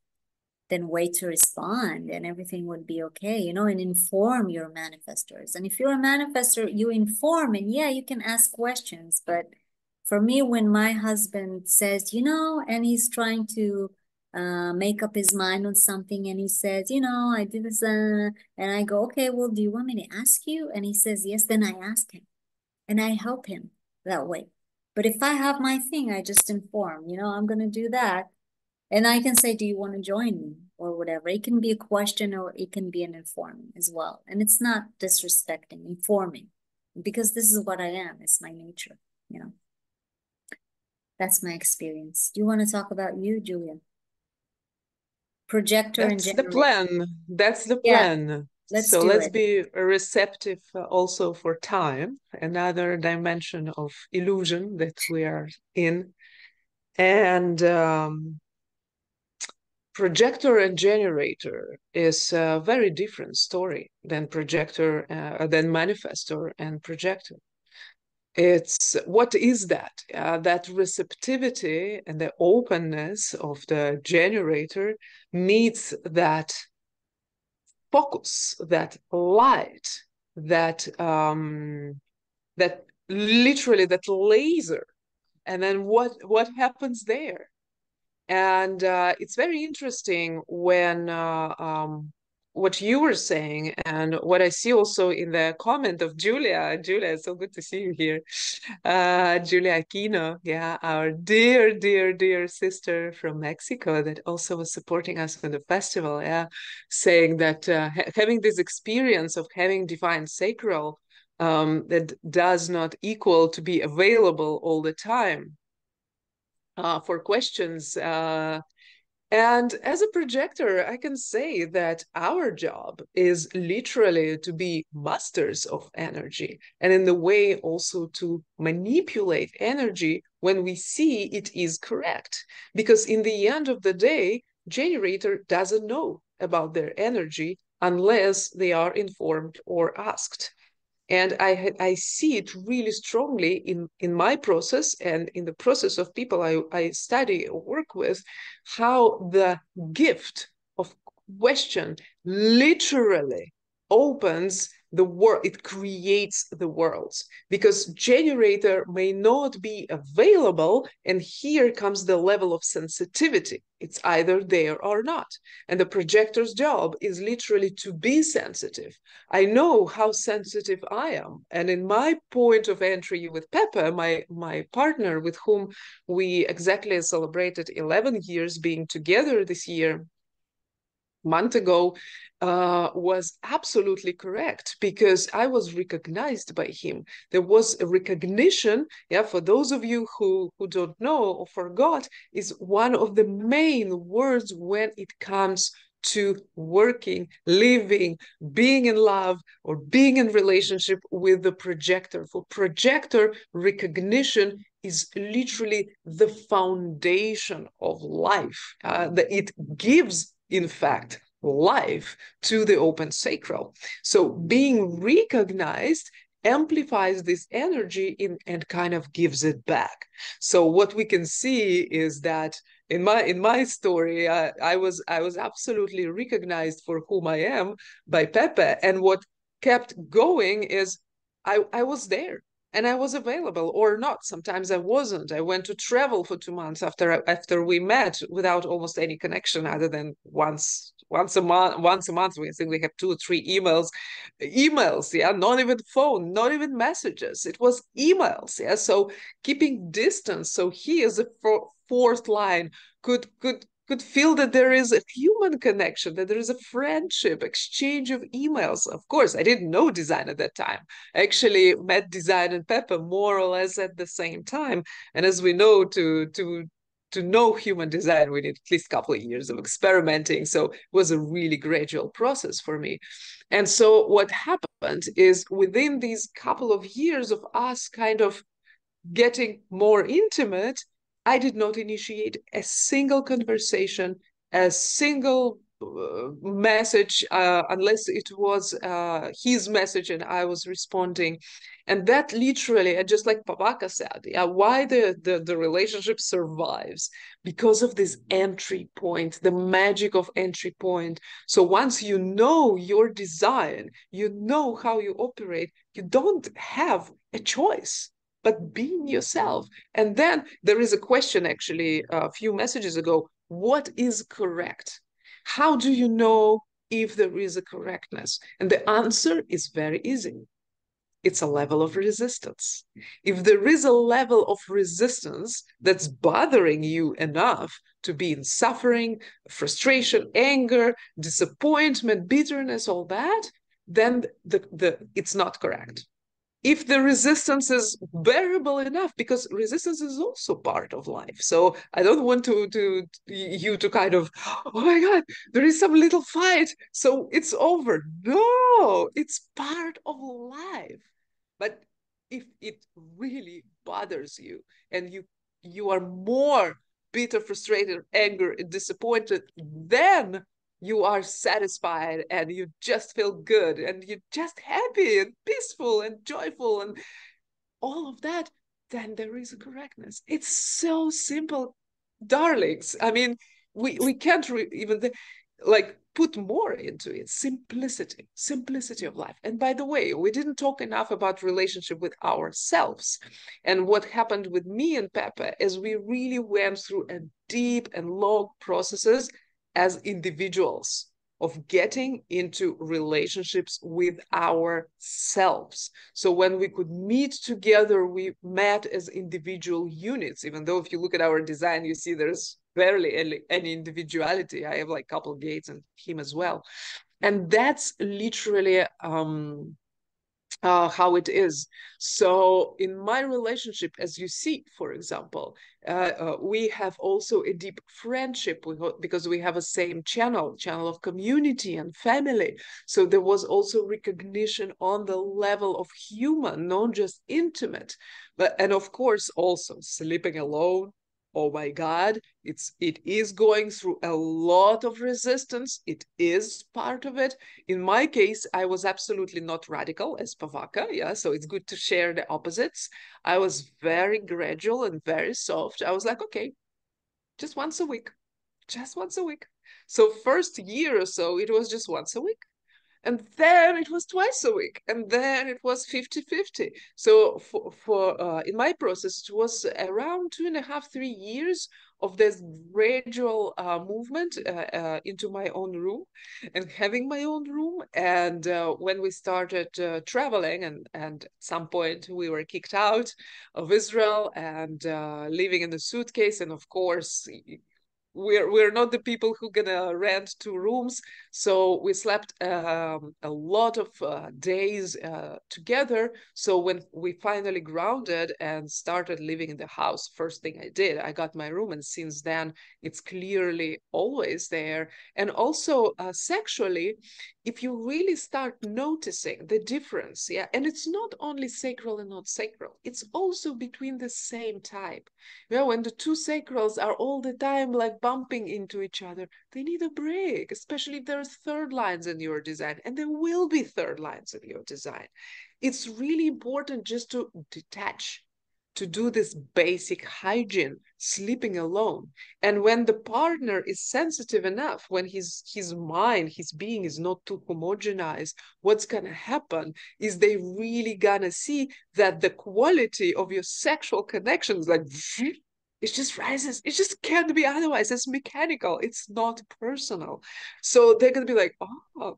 Speaker 1: then wait to respond and everything would be okay, you know, and inform your manifestors. And if you're a manifestor, you inform, and yeah, you can ask questions. But for me, when my husband says, you know, and he's trying to make up his mind on something, and he says, you know, I did this, and I go, okay, well, do you want me to ask you? And he says, yes, then I ask him and I help him that way. But if I have my thing, I just inform, you know, I'm going to do that. And I can say, do you want to join me or whatever? It can be a question or it can be an informing as well. And it's not disrespecting, informing, because this is what I am. It's my nature, you know. That's my experience. Do you want to talk about you, Julia? Projector and
Speaker 3: That's the
Speaker 1: generator.
Speaker 3: plan. That's the
Speaker 1: Yeah,
Speaker 3: plan.
Speaker 1: let's
Speaker 3: So
Speaker 1: do
Speaker 3: let's
Speaker 1: it.
Speaker 3: be receptive also for time, another dimension of illusion that we are in. And projector and generator is a very different story than than manifestor and projector. It's what is that? That receptivity and the openness of the generator meets that focus, that light, that literally that laser, and then what happens there? And it's very interesting when what you were saying and what I see also in the comment of Julia. Julia, it's so good to see you here. Julia Aquino, yeah, our dear, dear, dear sister from Mexico that also was supporting us in the festival, yeah, saying that having this experience of having divine sacral that does not equal to be available all the time for questions. And as a projector, I can say that our job is literally to be masters of energy, and in the way also to manipulate energy when we see it is correct. Because in the end of the day, generator doesn't know about their energy unless they are informed or asked. And I see it really strongly in my process and in the process of people I study or work with, how the gift of question literally opens the world. It creates the worlds, because generator may not be available, and here comes the level of sensitivity. It's either there or not, and the projector's job is literally to be sensitive. I know how sensitive I am, and in my point of entry with Peppa, my partner with whom we exactly celebrated 11 years being together this year, month ago, was absolutely correct, because I was recognized by him. There was a recognition. Yeah, for those of you who don't know or forgot, is one of the main words when it comes to working, living, being in love, or being in relationship with the projector. For projector, recognition is literally the foundation of life. That it gives, in fact, life to the open sacral. So being recognized amplifies this energy and kind of gives it back. So what we can see is that in my story, I was absolutely recognized for whom I am by Pepe, and what kept going is I was there and I was available or not. Sometimes I wasn't. I went to travel for 2 months after we met without almost any connection other than once a month. We think we have 2 or 3 emails, yeah, not even phone, not even messages. It was emails, yeah. So keeping distance. So he is a fourth line could feel that there is a human connection, that there is a friendship, exchange of emails. Of course, I didn't know design at that time. I actually met design and Pepe more or less at the same time. And as we know, to know human design, we need at least a couple of years of experimenting. So it was a really gradual process for me. And so what happened is within these couple of years of us kind of getting more intimate, I did not initiate a single conversation, a single message, unless it was his message and I was responding. And that literally, just like Pavaka said, why the relationship survives, because of this entry point, the magic of entry point. So once you know your design, you know how you operate, you don't have a choice but being yourself. And then there is a question actually a few messages ago, what is correct? How do you know if there is a correctness? And the answer is very easy. It's a level of resistance. If there is a level of resistance that's bothering you enough to be in suffering, frustration, anger, disappointment, bitterness, all that, then it's not correct. If the resistance is bearable enough, because resistance is also part of life. So I don't want you to kind of, oh my God, there is some little fight, so it's over. No, it's part of life. But if it really bothers you and you are more bitter, frustrated, angry, and disappointed, then you are satisfied and you just feel good and you're just happy and peaceful and joyful and all of that, then there is a correctness. It's so simple, darlings. I mean, we can't even like put more into it. Simplicity of life. And by the way, we didn't talk enough about relationship with ourselves. And what happened with me and Pepe is we really went through a deep and long processes as individuals of getting into relationships with ourselves. So when we could meet together, we met as individual units, even though if you look at our design, you see there's barely any individuality. I have like a couple of gates and him as well. And that's literally how it is. So in my relationship, as you see, for example, we have also a deep friendship because we have a same channel of community and family. So there was also recognition on the level of human, not just intimate, and of course also sleeping alone. Oh my God, it is going through a lot of resistance. It is part of it. In my case, I was absolutely not radical as Pavaka, yeah, so it's good to share the opposites. I was very gradual and very soft. I was like, okay, just once a week. So first year or so, it was just once a week. And then it was twice a week, and then it was 50-50. So for in my process, it was around 2.5, 3 years of this gradual movement into my own room and having my own room. And when we started traveling, and at some point we were kicked out of Israel and living in the suitcase, and of course we're not the people who gonna rent 2 rooms, so we slept a lot of days together. So when we finally grounded and started living in the house, first thing I did, I got my room, and since then it's clearly always there. And also sexually, if you really start noticing the difference, yeah, and it's not only sacral and not sacral, it's also between the same type. Yeah, when the 2 sacrals are all the time like bumping into each other, they need a break, especially if there's third lines in your design, and there will be third lines in your design. It's really important just to detach, to do this basic hygiene, sleeping alone. And when the partner is sensitive enough, when his mind, his being is not too homogenized, what's gonna happen is they really gonna see that the quality of your sexual connection is like, it just rises. It just can't be otherwise. It's mechanical. It's not personal. So they're going to be like, oh,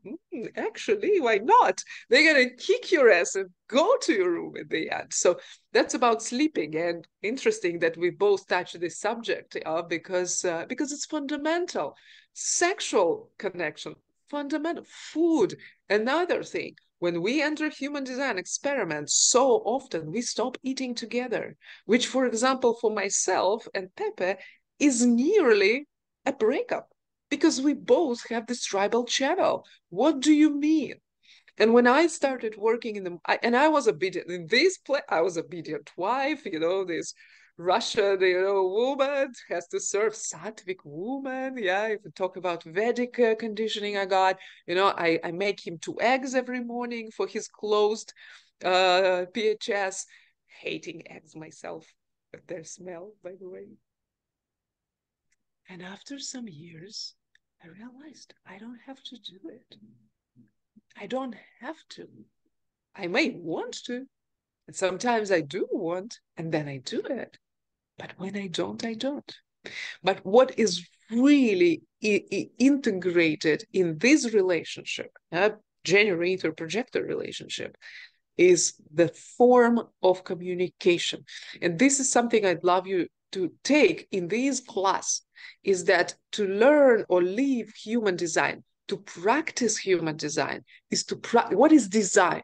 Speaker 3: actually, why not? They're going to kick your ass and go to your room in the end. So that's about sleeping. And interesting that we both touch this subject because it's fundamental. Sexual connection, fundamental. Food, another thing. When we enter human design experiments, so often we stop eating together, which, for example, for myself and Pepe, is nearly a breakup because we both have this tribal channel. What do you mean? And when I started working and I was obedient in this place, I was obedient wife, this Russian, woman has to serve Sattvic woman. Yeah, if we talk about Vedic conditioning I got, I make him 2 eggs every morning for his closed PHS. Hating eggs myself, but their smell, by the way. And after some years, I realized I don't have to do it. I don't have to. I may want to. And sometimes I do want, and then I do it. But when I don't, I don't. But what is really integrated in this relationship, generator-projector relationship, is the form of communication. And this is something I'd love you to take in this class, is that to learn or live human design, to practice human design, is to what is design?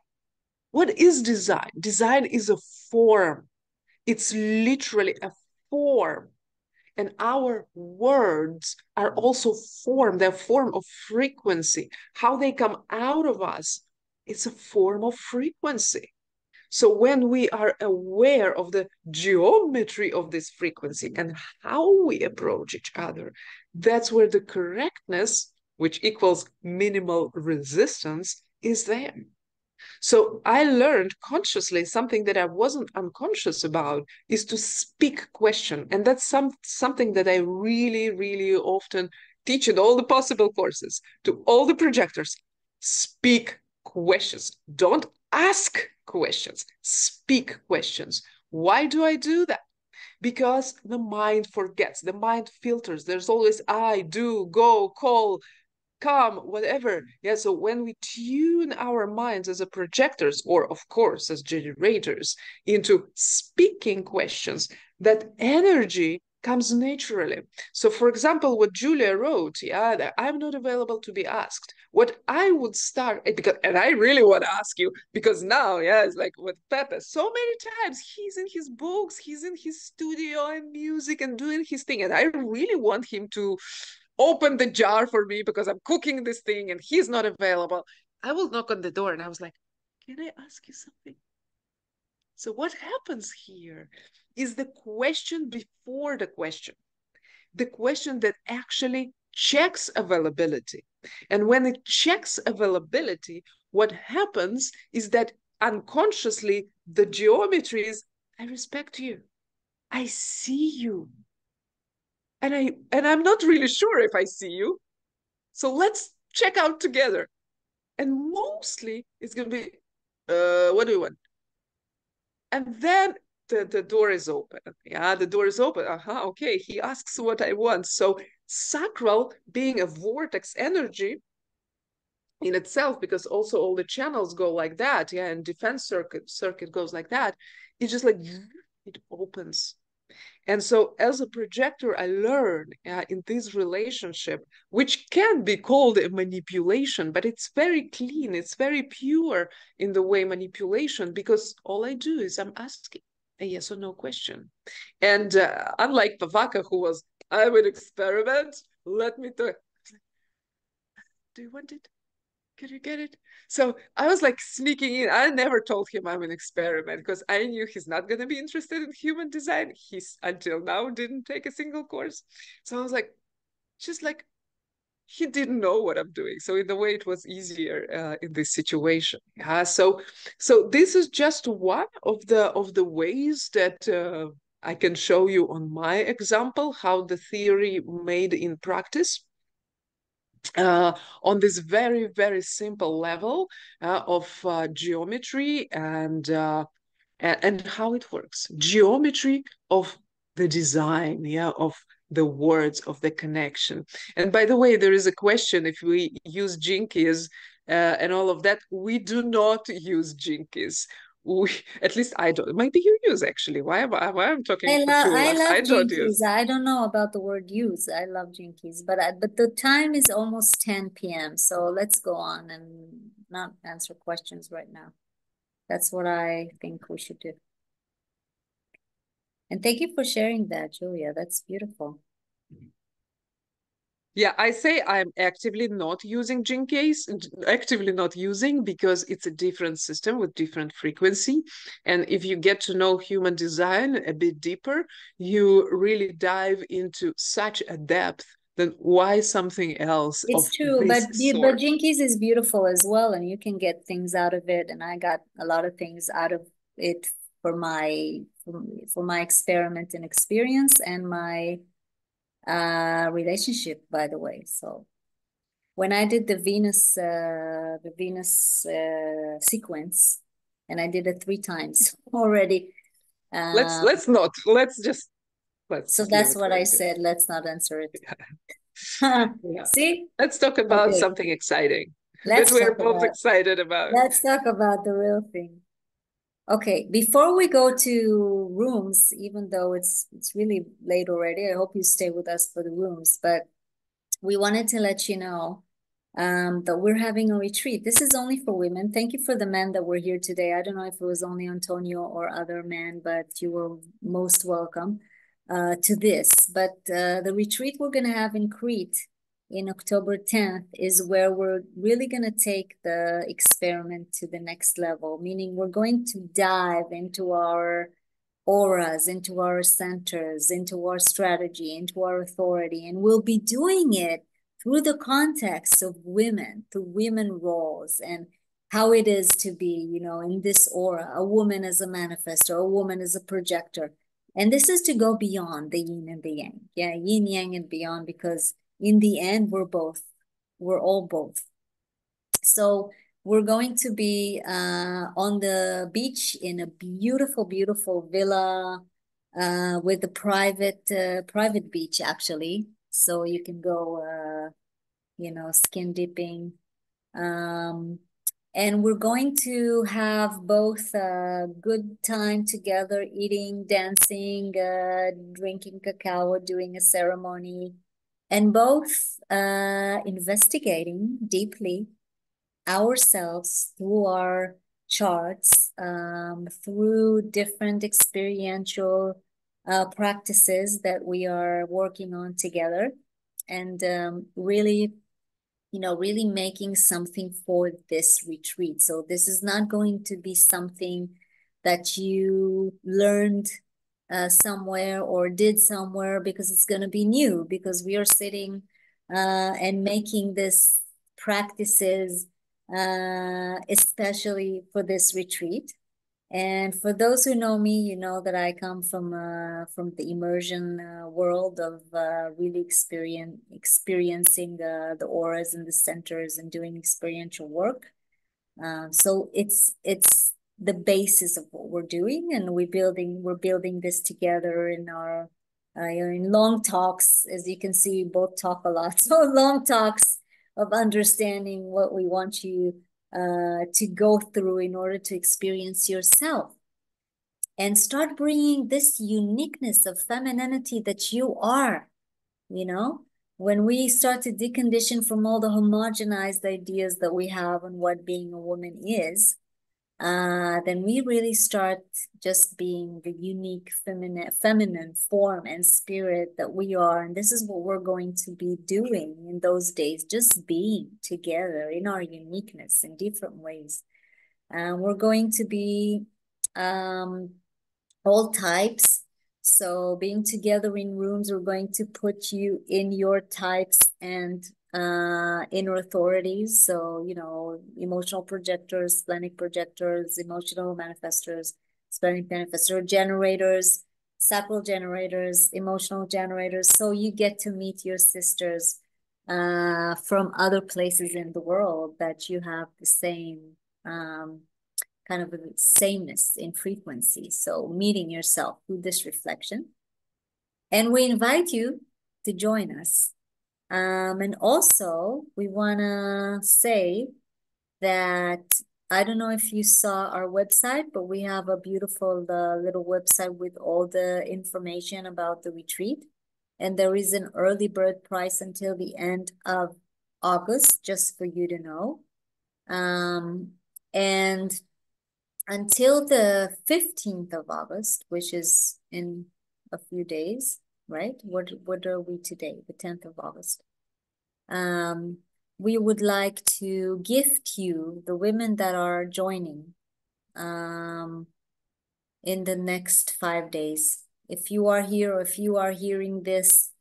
Speaker 3: What is design? Design is a form. It's literally a form. And our words are also form. They're form of frequency. How they come out of us, it's a form of frequency. So when we are aware of the geometry of this frequency and how we approach each other, that's where the correctness, which equals minimal resistance, is there. So I learned consciously something that I wasn't unconscious about, is to speak question. And that's something that I really, really often teach in all the possible courses to all the projectors. Speak questions. Don't ask questions. Speak questions. Why do I do that? Because the mind forgets, the mind filters. There's always I, do, go, call, come, whatever. Yeah, so when we tune our minds as a projectors, or of course as generators, into speaking questions, that energy comes naturally. So for example, what Julia wrote, that I'm not available to be asked. What I would start, and I really want to ask you, because now, it's like with Pepe, so many times he's in his books, he's in his studio and music and doing his thing. And I really want him to open the jar for me because I'm cooking this thing and he's not available. I will knock on the door and I was like, can I ask you something? So what happens here is the question before the question that actually checks availability. And when it checks availability, what happens is that unconsciously the geometry is, I respect you. I see you. And I'm not really sure if I see you. So let's check out together. And mostly it's going to be, what do you want? And then the door is open. Yeah, the door is open. Okay, he asks what I want. So sacral being a vortex energy in itself, because also all the channels go like that, and defense circuit goes like that, it's just like, it opens. And so as a projector, I learn in this relationship, which can be called a manipulation, but it's very clean, it's very pure in the way manipulation, because all I do is I'm asking a yes or no question. And unlike Pavaka, who was, I would experiment, let me do you want it? Can you get it? So I was like sneaking in. I never told him I'm an experiment because I knew he's not going to be interested in human design. He's until now didn't take a single course. So I was like, just like he didn't know what I'm doing. So in a way, it was easier in this situation. So this is just one of the ways that I can show you on my example how the theory made in practice. On this very, very simple level of geometry and how it works. Geometry of the design, of the words, of the connection. And by the way, there is a question if we use jinkies and all of that. We do not use jinkies. At least I don't. Maybe you use actually. Why am I talking for two of
Speaker 1: I
Speaker 3: us?
Speaker 1: love
Speaker 3: I don't
Speaker 1: jinkies.
Speaker 3: use.
Speaker 1: I don't know about the word use. I love jinkies, but the time is almost 10 p.m. So let's go on and not answer questions right now. That's what I think we should do. And thank you for sharing that, Julia. That's beautiful.
Speaker 3: Yeah, I say I'm actively not using jinkies, actively not using because it's a different system with different frequency. And if you get to know human design a bit deeper, you really dive into such a depth then why something else
Speaker 1: It's
Speaker 3: of
Speaker 1: true,
Speaker 3: this
Speaker 1: but
Speaker 3: sort?
Speaker 1: jinkies is beautiful as well, and you can get things out of it. And I got a lot of things out of it for my experiment and experience and my relationship, by the way. So when I did the Venus sequence, and I did it 3 times already.
Speaker 3: Let's
Speaker 1: So
Speaker 3: leave
Speaker 1: that's
Speaker 3: it
Speaker 1: what I
Speaker 3: right
Speaker 1: said. Let's not answer it.
Speaker 3: there. Yeah.
Speaker 1: See?
Speaker 3: Let's talk about
Speaker 1: Okay.
Speaker 3: something exciting that
Speaker 1: Let's
Speaker 3: we're
Speaker 1: talk
Speaker 3: both
Speaker 1: about
Speaker 3: excited about.
Speaker 1: the real thing. Okay, before we go to rooms, even though it's really late already, I hope you stay with us for the rooms, but we wanted to let you know that we're having a retreat. This is only for women. Thank you for the men that were here today. I don't know if it was only Antonio or other men, but you were most welcome to this. But the retreat we're going to have in Crete in October 10th is where we're really going to take the experiment to the next level, meaning we're going to dive into our auras, into our centers, into our strategy, into our authority, and we'll be doing it through the context of women, through women roles, and how it is to be, in this aura, a woman as a manifestor, a woman as a projector. And this is to go beyond the yin and the yang. Yeah, yin, yang, and beyond, because in the end, we're all both. So we're going to be on the beach in a beautiful, beautiful villa with a private beach, actually. So you can go, skin dipping. And we're going to have both a good time together, eating, dancing, drinking cacao, doing a ceremony, and both investigating deeply ourselves through our charts, through different experiential practices that we are working on together, and really making something for this retreat. So this is not going to be something that you learned somewhere or did somewhere, because it's going to be new, because we are sitting and making this practices especially for this retreat. And for those who know me, you know that I come from the immersion world of really experiencing the auras and the centers and doing experiential work. So it's the basis of what we're doing, and we're building this together in our in long talks. As you can see, we both talk a lot. So long talks of understanding what we want you to go through in order to experience yourself and start bringing this uniqueness of femininity that you are, when we start to decondition from all the homogenized ideas that we have on what being a woman is, then we really start just being the unique feminine form and spirit that we are. And this is what we're going to be doing in those days, just being together in our uniqueness in different ways. We're going to be all types. So being together in rooms, we're going to put you in your types and inner authorities. So, emotional projectors, splenic projectors, emotional manifestors, splenic manifestor generators, sacral generators, emotional generators. So you get to meet your sisters from other places in the world that you have the same kind of a sameness in frequency. So meeting yourself through this reflection. And we invite you to join us. And also we want to say that I don't know if you saw our website, but we have a beautiful little website with all the information about the retreat. And there is an early bird price until the end of August, just for you to know. And until the 15th of August, which is in a few days, right? What are we today? The 10th of August. We would like to gift you, the women that are joining, in the next 5 days. If you are here or if you are hearing this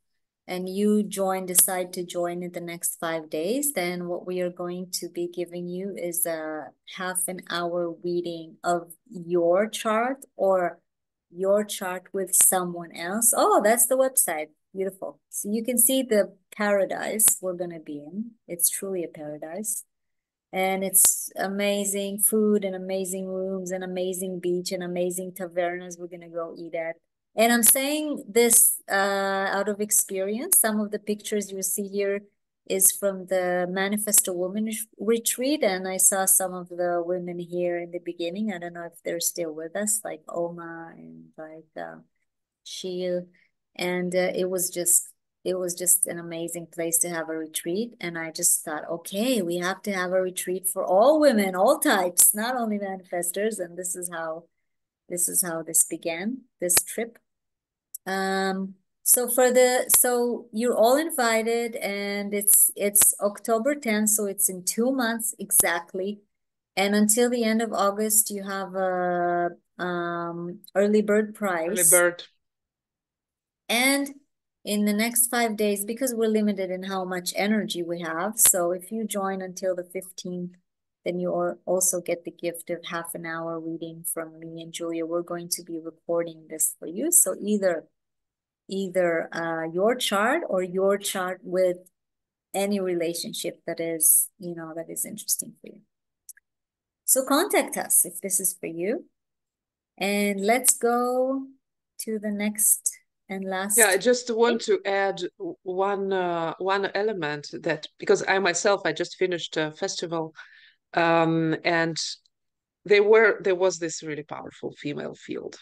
Speaker 1: and you decide to join in the next 5 days, then what we are going to be giving you is a half an hour reading of your chart or your chart with someone else. Oh, that's the website. Beautiful. So you can see the paradise we're going to be in. It's truly a paradise. And it's amazing food and amazing rooms and amazing beach and amazing tavernas we're going to go eat at. And I'm saying this out of experience. Some of the pictures you see here is from the Manifest a Woman retreat. And I saw some of the women here in the beginning. I don't know if they're still with us, like Oma and like Sheil. And it was just an amazing place to have a retreat. And I just thought, okay, we have to have a retreat for all women, all types, not only manifestors. And this is how this began, this trip. So you're all invited, and it's October 10th, so it's in 2 months exactly. And until the end of August, you have a early bird price.
Speaker 3: Early bird.
Speaker 1: And in the next 5 days, because we're limited in how much energy we have, so if you join until the 15th, then you also get the gift of half an hour reading from me and Julia. We're going to be recording this for you. So either your chart or your chart with any relationship that is, that is interesting for you. So contact us if this is for you. And let's go to the next and last.
Speaker 3: Yeah, I just want to add one element, that because I just finished a festival, and there was this really powerful female field.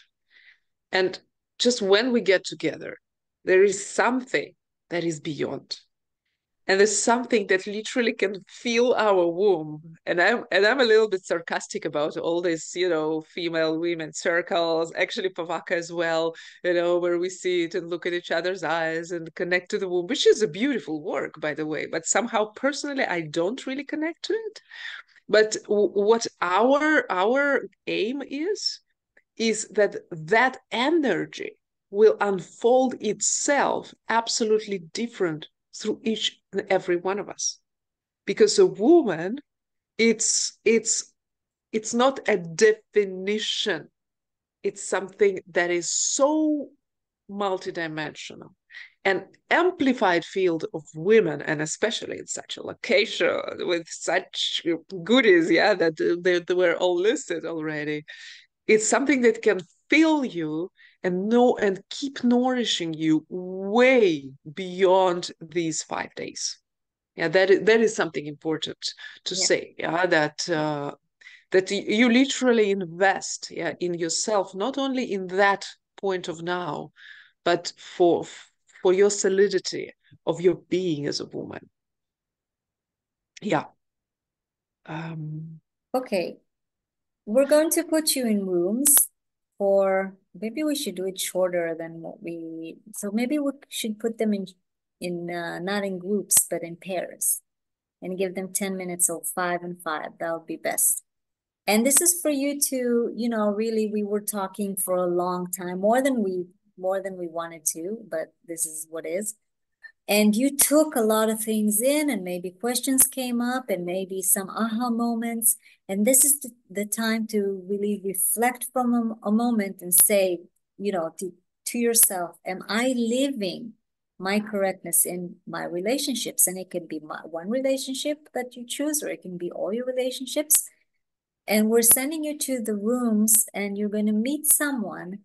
Speaker 3: And just when we get together, there is something that is beyond. And there's something that literally can feel our womb. And I'm a little bit sarcastic about all this, female women circles, actually Pavaka as well, where we sit and look at each other's eyes and connect to the womb, which is a beautiful work, by the way. But somehow personally, I don't really connect to it. But what our aim is that energy will unfold itself absolutely different through each and every one of us. Because a woman, it's not a definition. It's something that is so multidimensional. An amplified field of women, and especially in such a location with such goodies, that they were all listed already. It's something that can fill you and keep nourishing you way beyond these 5 days. Yeah, that is something important to say. Yeah, that you literally invest in yourself, not only in that point of now, but for your solidity of your being as a woman. Yeah.
Speaker 1: Okay. We're going to put you in rooms for, maybe we should do it shorter than so maybe we should put them in not in groups, but in pairs, and give them 10 minutes of 5 and 5. That would be best. And this is for you to, really, we were talking for a long time, more than we more than we wanted to, but this is what is. And you took a lot of things in, and maybe questions came up, and maybe some aha moments. And this is the time to really reflect from a moment and say, you know, to yourself, am I living my correctness in my relationships? And it can be one relationship that you choose, or it can be all your relationships. And we're sending you to the rooms, and you're going to meet someone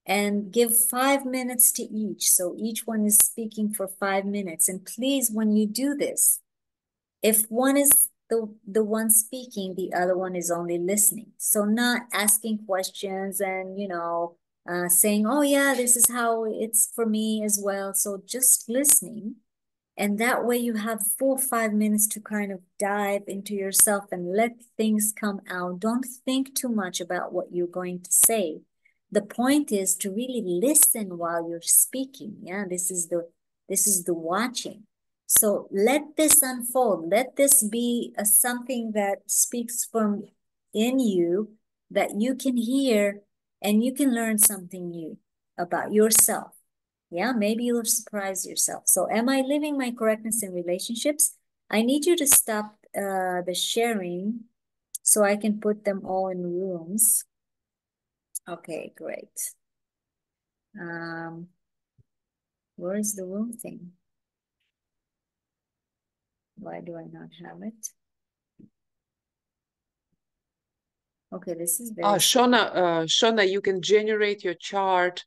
Speaker 1: and give 5 minutes to each. So each one is speaking for 5 minutes. And please, when you do this, if one is the one speaking, the other one is only listening. So not asking questions and, you know, saying, oh yeah, this is how it's for me as well. So just listening. And that way you have 4 or 5 minutes to kind of dive into yourself and let things come out. Don't think too much about what you're going to say. The point is to really listen while you're speaking. Yeah, this is the watching. So let this unfold. Let this be something that speaks from in you, that you can hear, and you can learn something new about yourself. Yeah, maybe you'll surprise yourself. So am I living my correctness in relationships? I need you to stop the sharing so I can put them all in rooms. Okay, great. Where is the room thing? Why do I not have it? Okay, this is very
Speaker 3: Shona, you can generate your chart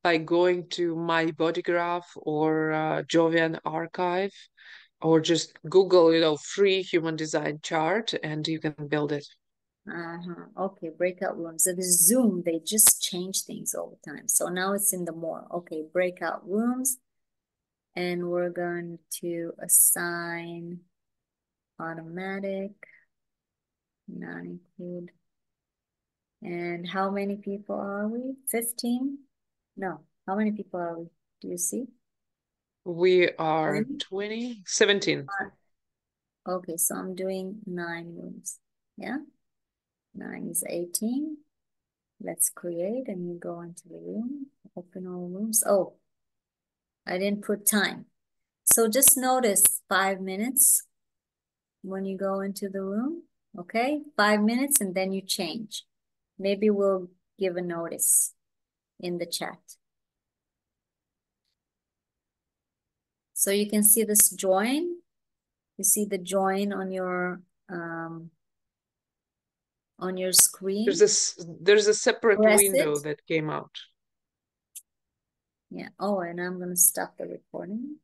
Speaker 3: by going to My Body Graph or Jovian Archive, or just Google, you know, free human design chart, and you can build it.
Speaker 1: Okay, breakout rooms. So the Zoom, they just change things all the time. So now it's in the more. Okay, breakout rooms. And we're going to assign automatic, not include. And how many people are we? 15? No, how many people are we? Do you see?
Speaker 3: We are
Speaker 1: 20?
Speaker 3: 17.
Speaker 1: Okay, so I'm doing 9 rooms. Yeah, 9 is 18. Let's create, and you go into the room, open all rooms. Oh, I didn't put time. So just notice 5 minutes when you go into the room, okay? 5 minutes, and then you change. Maybe we'll give a notice in the chat. So you can see this join. You see the join on your screen.
Speaker 3: There's a separate
Speaker 1: Press
Speaker 3: window
Speaker 1: it.
Speaker 3: that came out.
Speaker 1: Yeah. Oh, and I'm gonna stop the recording.